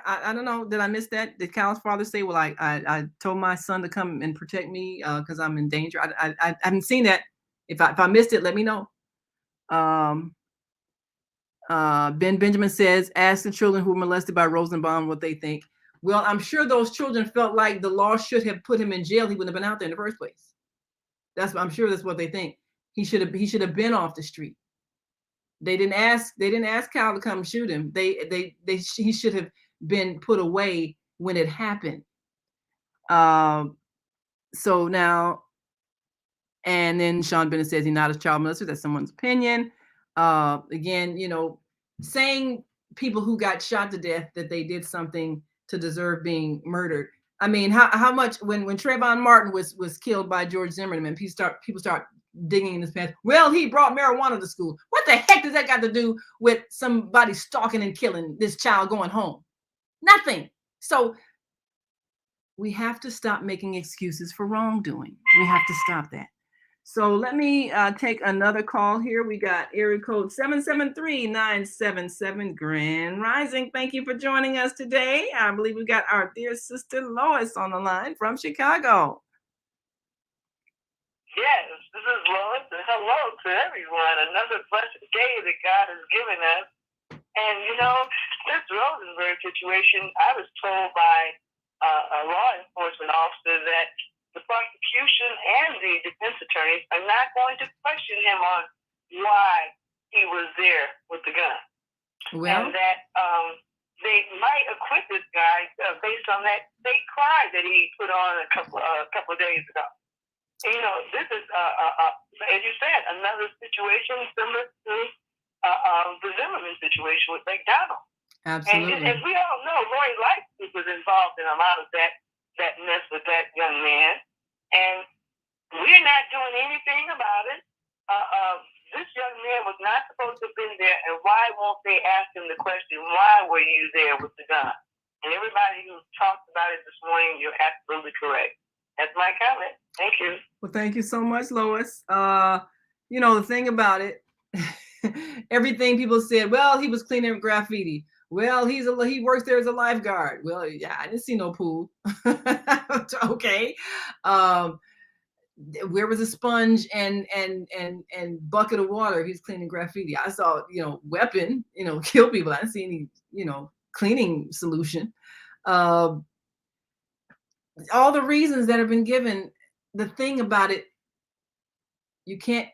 I don't know. Did I miss that? Did Kyle's father say, well, I told my son to come and protect me because I'm in danger? I haven't seen that. If I missed it, let me know. Ben Benjamin says, ask the children who were molested by Rosenbaum what they think. Well, I'm sure those children felt like the law should have put him in jail. He wouldn't have been out there in the first place. I'm sure that's what they think. He should have been off the street. They didn't ask Kyle to come shoot him. He should have been put away when it happened. So now, and then Sean Bennett says he's not a child molester. That's someone's opinion. Again, saying people who got shot to death that they did something to deserve being murdered. I mean, how much when Trayvon Martin was killed by George Zimmerman, people start digging in his pants. Well, he brought marijuana to school. What the heck does that got to do with somebody stalking and killing this child going home? Nothing. So we have to stop making excuses for wrongdoing. We have to stop that. So let me take another call here. We got area code 773-977 Grand Rising. Thank you for joining us today. I believe we got our dear sister Lois on the line from Chicago. Yes, this is Lois, and hello to everyone. Another blessed day that God has given us. And this Rosenberg situation, I was told by a law enforcement officer that the prosecution and the defense attorneys are not going to question him on why he was there with the gun. Well, and that they might acquit this guy based on that fake cry that he put on a couple of days ago. This is, as you said, another situation similar to the Zimmerman situation with McDonald. Absolutely. And as we all know, Roy Lightsey was involved in a lot of that mess with that young man, and we're not doing anything about it. This young man was not supposed to have been there, and why won't they ask him the question, why were you there with the gun? And everybody who talked about it this morning, you're absolutely correct. That's my comment. Thank you. Well, thank you so much, Lois. The thing about it, everything people said, well, he was cleaning graffiti. Well, he works there as a lifeguard. Well, yeah, I didn't see no pool. Okay. where was a sponge and bucket of water? He's cleaning graffiti. I saw, weapon, kill people. I didn't see any, cleaning solution. All the reasons that have been given. The thing about it, you can't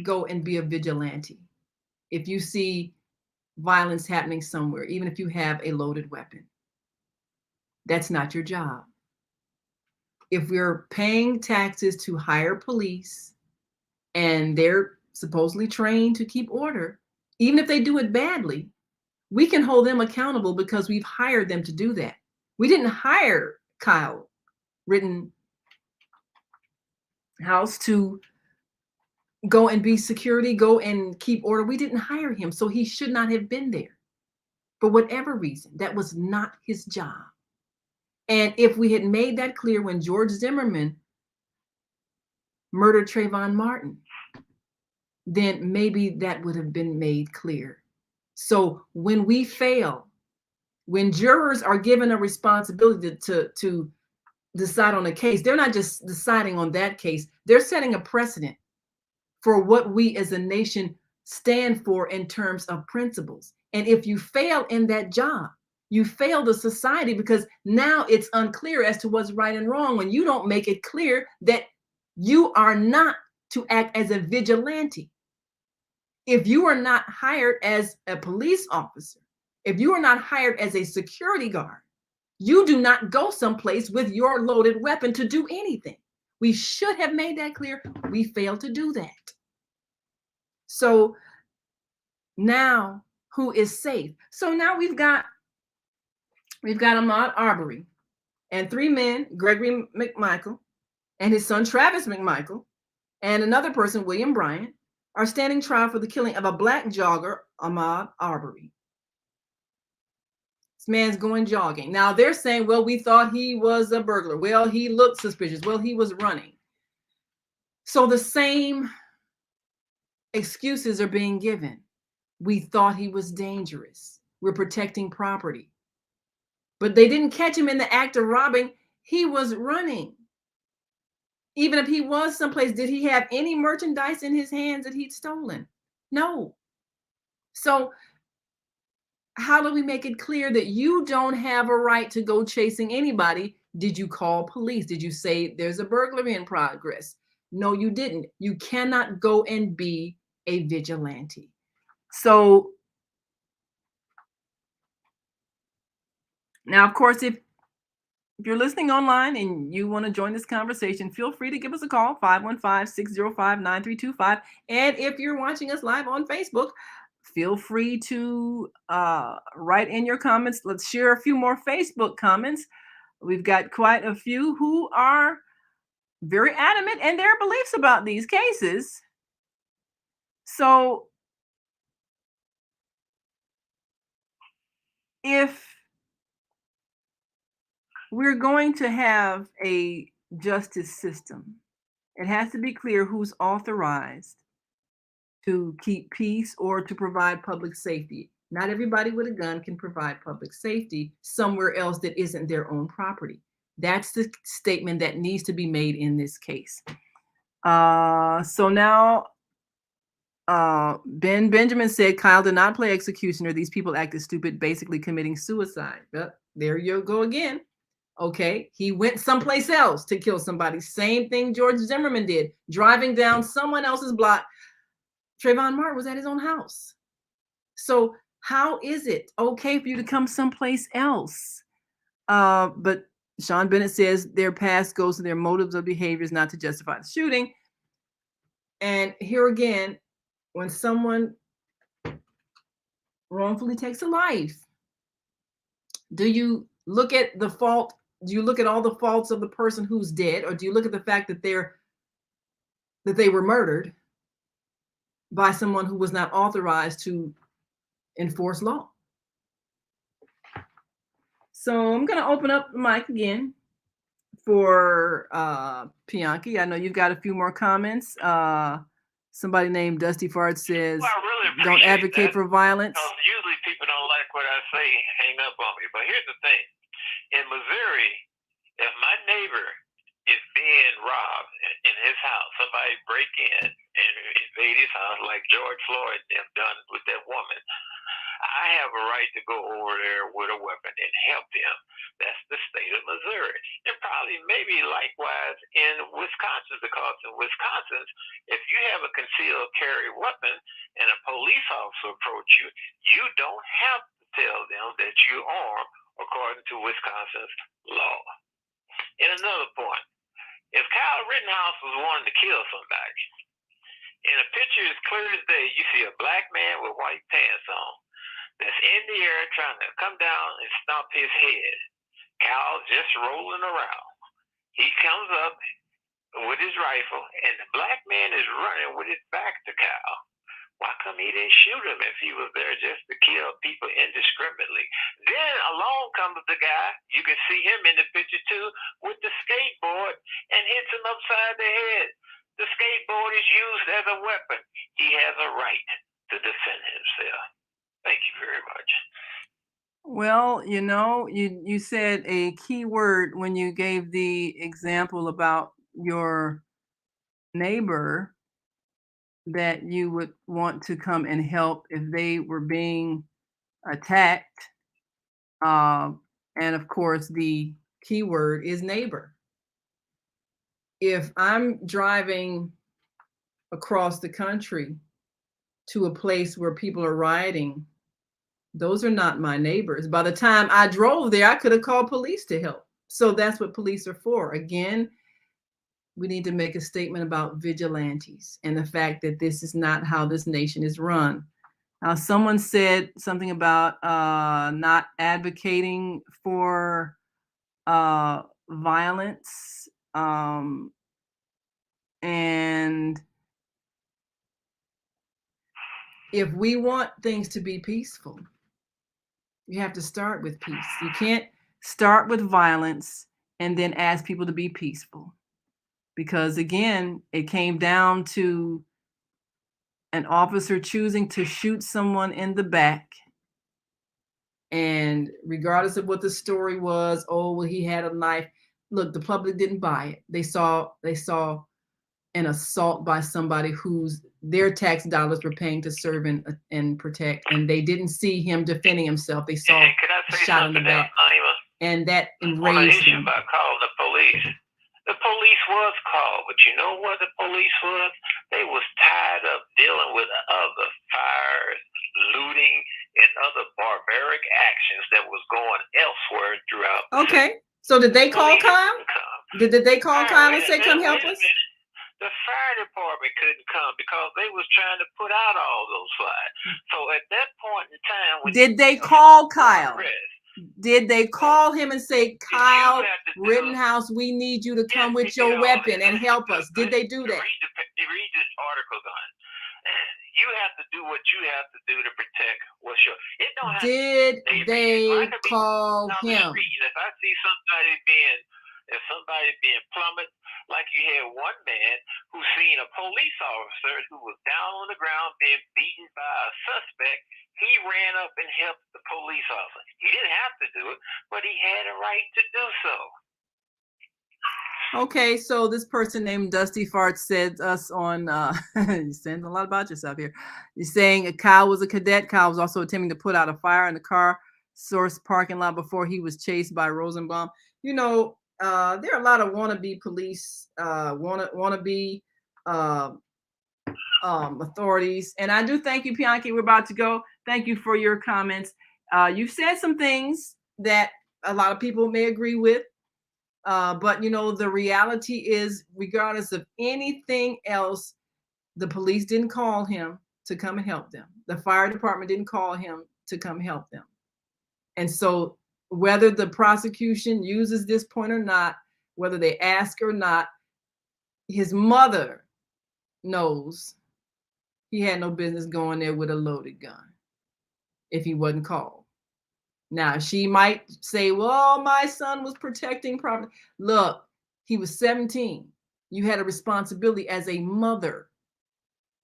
go and be a vigilante if you see violence happening somewhere, even if you have a loaded weapon. That's not your job. If we're paying taxes to hire police and they're supposedly trained to keep order, even if they do it badly, we can hold them accountable because we've hired them to do that. We didn't hire Kyle Rittenhouse to go and be security, go and keep order. We didn't hire him, so he should not have been there. For whatever reason, that was not his job. And if we had made that clear when George Zimmerman murdered Trayvon Martin, then maybe that would have been made clear. So when we fail, when jurors are given a responsibility to decide on a case, they're not just deciding on that case, they're setting a precedent for what we as a nation stand for in terms of principles. And if you fail in that job, you fail the society, because now it's unclear as to what's right and wrong when you don't make it clear that you are not to act as a vigilante. If you are not hired as a police officer, if you are not hired as a security guard, you do not go someplace with your loaded weapon to do anything. We should have made that clear. We failed to do that. So now who is safe? So now we've got Ahmaud Arbery and 3 men, Gregory McMichael and his son Travis McMichael and another person, William Bryant, are standing trial for the killing of a black jogger, Ahmaud Arbery. This man's going jogging. Now they're saying, well, we thought he was a burglar. Well, he looked suspicious. Well, he was running. So the same excuses are being given. We thought he was dangerous. We're protecting property. But they didn't catch him in the act of robbing. He was running. Even if he was someplace, did he have any merchandise in his hands that he'd stolen? No. So how do we make it clear that you don't have a right to go chasing anybody? Did you call police? Did you say there's a burglary in progress? No, you didn't. You cannot go and be a vigilante. So now, of course, if you're listening online and you want to join this conversation, feel free to give us a call, 515-605-9325. And if you're watching us live on Facebook, feel free to write in your comments. Let's share a few more Facebook comments. We've got quite a few who are very adamant in their beliefs about these cases. So if we're going to have a justice system, it has to be clear who's authorized to keep peace or to provide public safety. Not everybody with a gun can provide public safety somewhere else that isn't their own property. That's the statement that needs to be made in this case. So now, Benjamin said Kyle did not play executioner. These people acted stupid, basically committing suicide. Well, there you go again. Okay, he went someplace else to kill somebody. Same thing George Zimmerman did, driving down someone else's block. Trayvon Martin was at his own house. So how is it okay for you to come someplace else? But Sean Bennett says their past goes to their motives of behaviors, not to justify the shooting. And here again, when someone wrongfully takes a life, do you look at the fault? Do you look at all the faults of the person who's dead, or do you look at the fact that they were murdered by someone who was not authorized to enforce law? So I'm going to open up the mic again for Pianki. I know you've got a few more comments. Somebody named Dusty Fart says, Well, I really don't advocate for violence. Usually people don't like what I say, hang up on me. But here's the thing. In Missouri, if my neighbor is being in rob in his house, somebody break in and invade his house like George Floyd them done with that woman, I have a right to go over there with a weapon and help him. That's the state of Missouri. And probably maybe likewise in Wisconsin, because in Wisconsin, if you have a concealed carry weapon and a police officer approach you, you don't have to tell them that you're armed according to Wisconsin's law. And another point, if Kyle Rittenhouse was wanting to kill somebody, in a picture as clear as day, you see a black man with white pants on that's in the air trying to come down and stomp his head. Kyle just rolling around. He comes up with his rifle, and the black man is running with his back to Kyle. Why come he didn't shoot him if he was there just to kill people indiscriminately? Then along comes the guy, you can see him in the picture too, with the skateboard and hits him upside the head. The skateboard is used as a weapon. He has a right to defend himself. Thank you very much. Well, you said a key word when you gave the example about your neighbor that you would want to come and help if they were being attacked. And of course, the key word is neighbor. If I'm driving across the country to a place where people are rioting, those are not my neighbors. By the time I drove there, I could have called police to help. So that's what police are for. Again, we need to make a statement about vigilantes and the fact that this is not how this nation is run. Now, someone said something about not advocating for violence. And if we want things to be peaceful, you have to start with peace. You can't start with violence and then ask people to be peaceful. Because again, it came down to an officer choosing to shoot someone in the back. And regardless of what the story was, oh, well, he had a knife. Look, the public didn't buy it. They saw an assault by somebody whose their tax dollars were paying to serve and protect, and they didn't see him defending himself. They saw a shot in the back, and that enraged them. About calling the police. The police was called, but you know what the police was? They was tired of dealing with other fires, looting, and other barbaric actions that was going elsewhere throughout. Okay, so did they call Kyle? Did they call Kyle and say, "Come help us"? The fire department couldn't come because they was trying to put out all those fires. So at that point in time, did they call Kyle? Did they call him and say, "Kyle Rittenhouse, we need you to come with your weapon and help us"? Did they do that? Read this article on it. You have to do what you have to do to protect what's yours. It don't have Did they call him? If I see somebody being plummeted, like you had one man who seen a police officer who was down on the ground being beaten by a suspect, he ran up and helped the police officer. He didn't have to do it, but he had a right to do so. Okay, so this person named Dusty Fart said us on, you're saying a lot about yourself here. You're saying Kyle was a cadet. Kyle was also attempting to put out a fire in the car source parking lot before he was chased by Rosenbaum. You know, there are a lot of wannabe police, wannabe authorities. And I do thank you, Bianchi. We're about to go. Thank you for your comments. You've said some things that a lot of people may agree with. But, you know, the reality is, regardless of anything else, the police didn't call him to come and help them. The fire department didn't call him to come help them. And so whether the prosecution uses this point or not, whether they ask or not, his mother knows he had no business going there with a loaded gun if he wasn't called. Now, she might say, well, my son was protecting property. Look, he was 17. You had a responsibility as a mother.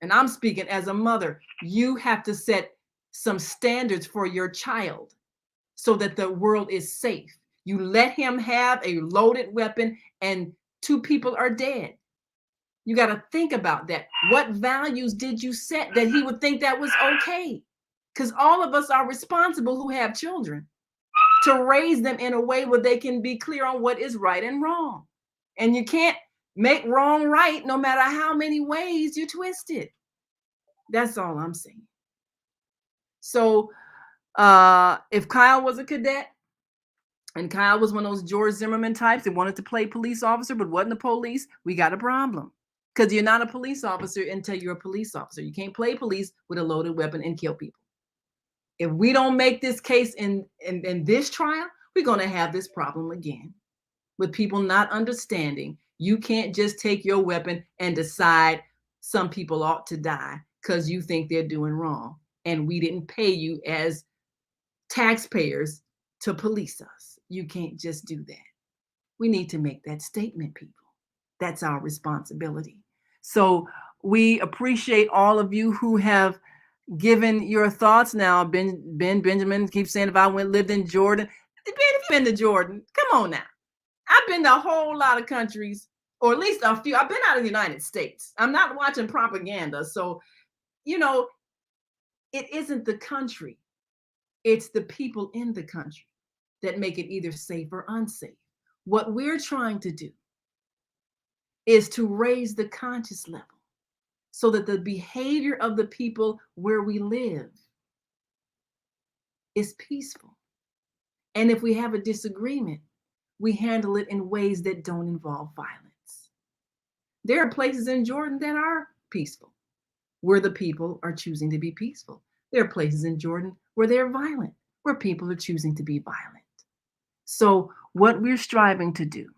And I'm speaking as a mother. You have to set some standards for your child so that the world is safe. You let him have a loaded weapon and 2 people are dead. You got to think about that. What values did you set that he would think that was okay? Because all of us are responsible who have children to raise them in a way where they can be clear on what is right and wrong. And you can't make wrong right no matter how many ways you twist it. That's all I'm saying. So if Kyle was a cadet, and Kyle was one of those George Zimmerman types that wanted to play police officer but wasn't a police, we got a problem. Because you're not a police officer until you're a police officer. You can't play police with a loaded weapon and kill people. If we don't make this case in this trial, we're going to have this problem again with people not understanding. You can't just take your weapon and decide some people ought to die because you think they're doing wrong. And we didn't pay you as taxpayers to police us. You can't just do that. We need to make that statement, people. That's our responsibility. So we appreciate all of you who have given your thoughts. Now, Ben Benjamin keeps saying, if I lived in Jordan. Ben, if you've been to Jordan, come on now. I've been to a whole lot of countries, or at least a few. I've been out of the United States. I'm not watching propaganda. So, it isn't the country. It's the people in the country that make it either safe or unsafe. What we're trying to do is to raise the conscious level so that the behavior of the people where we live is peaceful. And if we have a disagreement, we handle it in ways that don't involve violence. There are places in Jordan that are peaceful, where the people are choosing to be peaceful. There are places in Jordan where they're violent, where people are choosing to be violent. So what we're striving to do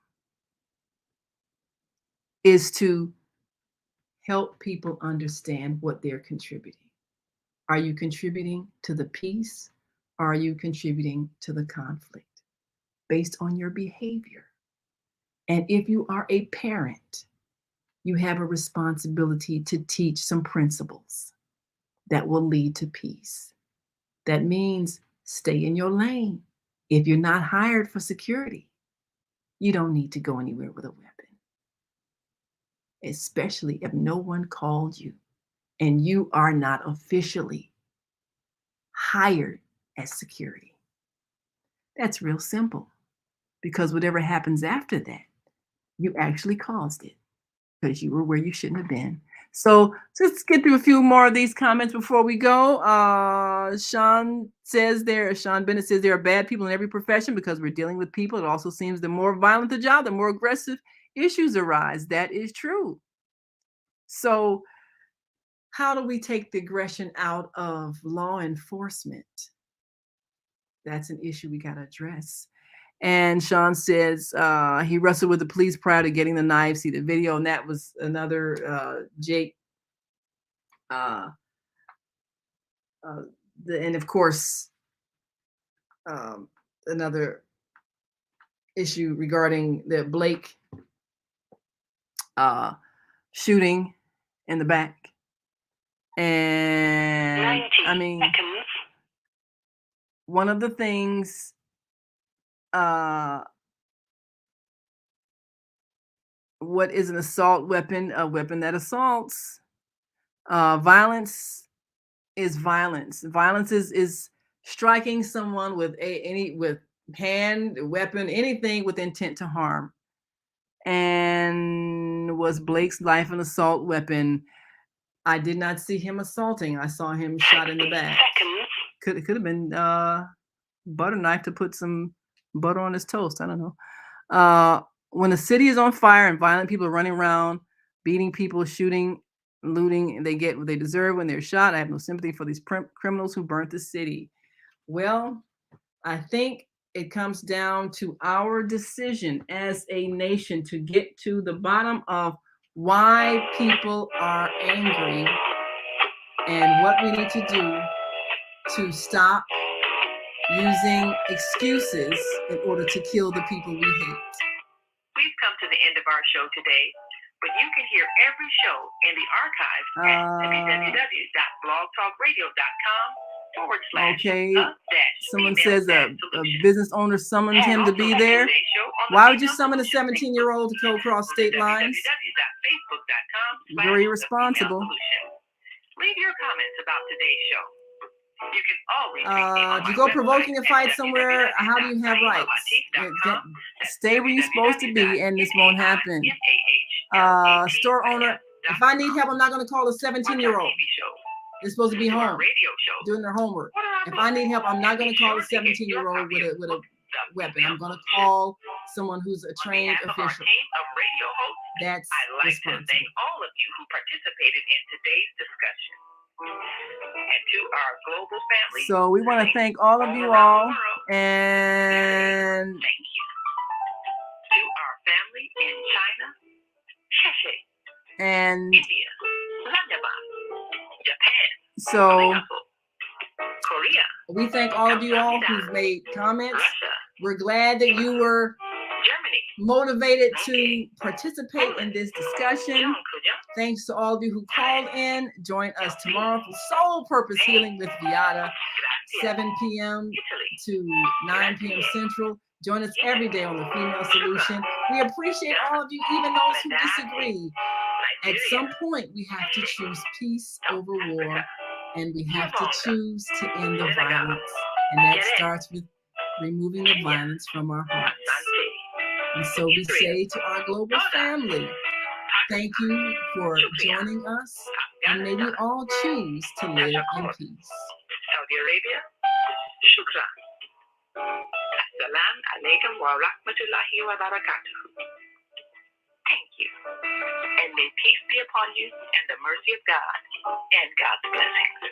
is to help people understand what they're contributing. Are you contributing to the peace? Or are you contributing to the conflict based on your behavior? And if you are a parent, you have a responsibility to teach some principles that will lead to peace. That means stay in your lane. If you're not hired for security, you don't need to go anywhere with a weapon, especially if no one called you and you are not officially hired as security. That's real simple, because whatever happens after that, you actually caused it because you were where you shouldn't have been. So let's get through a few more of these comments before we go. Sean Bennett says there are bad people in every profession because we're dealing with people. It also seems the more violent the job, the more aggressive issues arise. That is true. So how do we take the aggression out of law enforcement? That's an issue we got to address. And Sean says he wrestled with the police prior to getting the knife. See the video, and that was another Jake. And of course, another issue regarding the Blake shooting in the back. And I mean, one of the things what is an assault weapon? A weapon that assaults. Violence is violence. Violence is striking someone with with hand, weapon, anything with intent to harm. And was Blake's life an assault weapon? I did not see him assaulting. I saw him shot in the back. Could have been butter knife to put some butter on his toast. I don't know. When the city is on fire and violent people are running around, beating people, shooting, looting, they get what they deserve when they're shot. I have no sympathy for these criminals who burnt the city. Well, I think it comes down to our decision as a nation to get to the bottom of why people are angry and what we need to do to stop using excuses in order to kill the people we hate. We've come to the end of our show today, but you can hear every show in the archives at www.blogtalkradio.com Okay, someone says a business owner summoned him to be there. Why would you summon a 17-year-old to go across state lines? Very irresponsible. Leave your comments about today's show. You can always reach me on If you my go provoking a fight somewhere, how do you have rights? Stay where you're supposed to be, and this won't happen. Store owner, if I need help, I'm not going to call a 17-year-old. They're supposed to be home doing their homework. If I need help, I'm not going to call a 17-year-old with a weapon. I'm going to call someone who's a trained official. That's responsible. Thank all of you who participated in today's discussion. And to our global family. So we want to thank all of you all, and thank you. To our family in China, Sheshe, and India, Zanzibar, Japan, so Korea. We thank all of you all who've made comments. Russia. We're glad that you were Germany. Motivated to participate in this discussion. Thanks to all of you who called in. Join us tomorrow for Soul Purpose Healing with Viata, 7 p.m. to 9 p.m. Central. Join us every day on the Female Solution. We appreciate all of you, even those who disagree. At some point, we have to choose peace over war, and we have to choose to end the violence. And that starts with removing the violence from our hearts. And so we say to our global family, thank you for joining us, and may we all choose to live in peace. Saudi Arabia, shukran. Assalam alaikum wa rahmatullahi wa barakatuh. Thank you. And may peace be upon you and the mercy of God and God's blessings.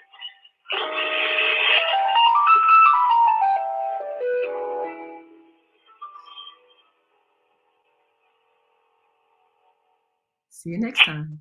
See you next time.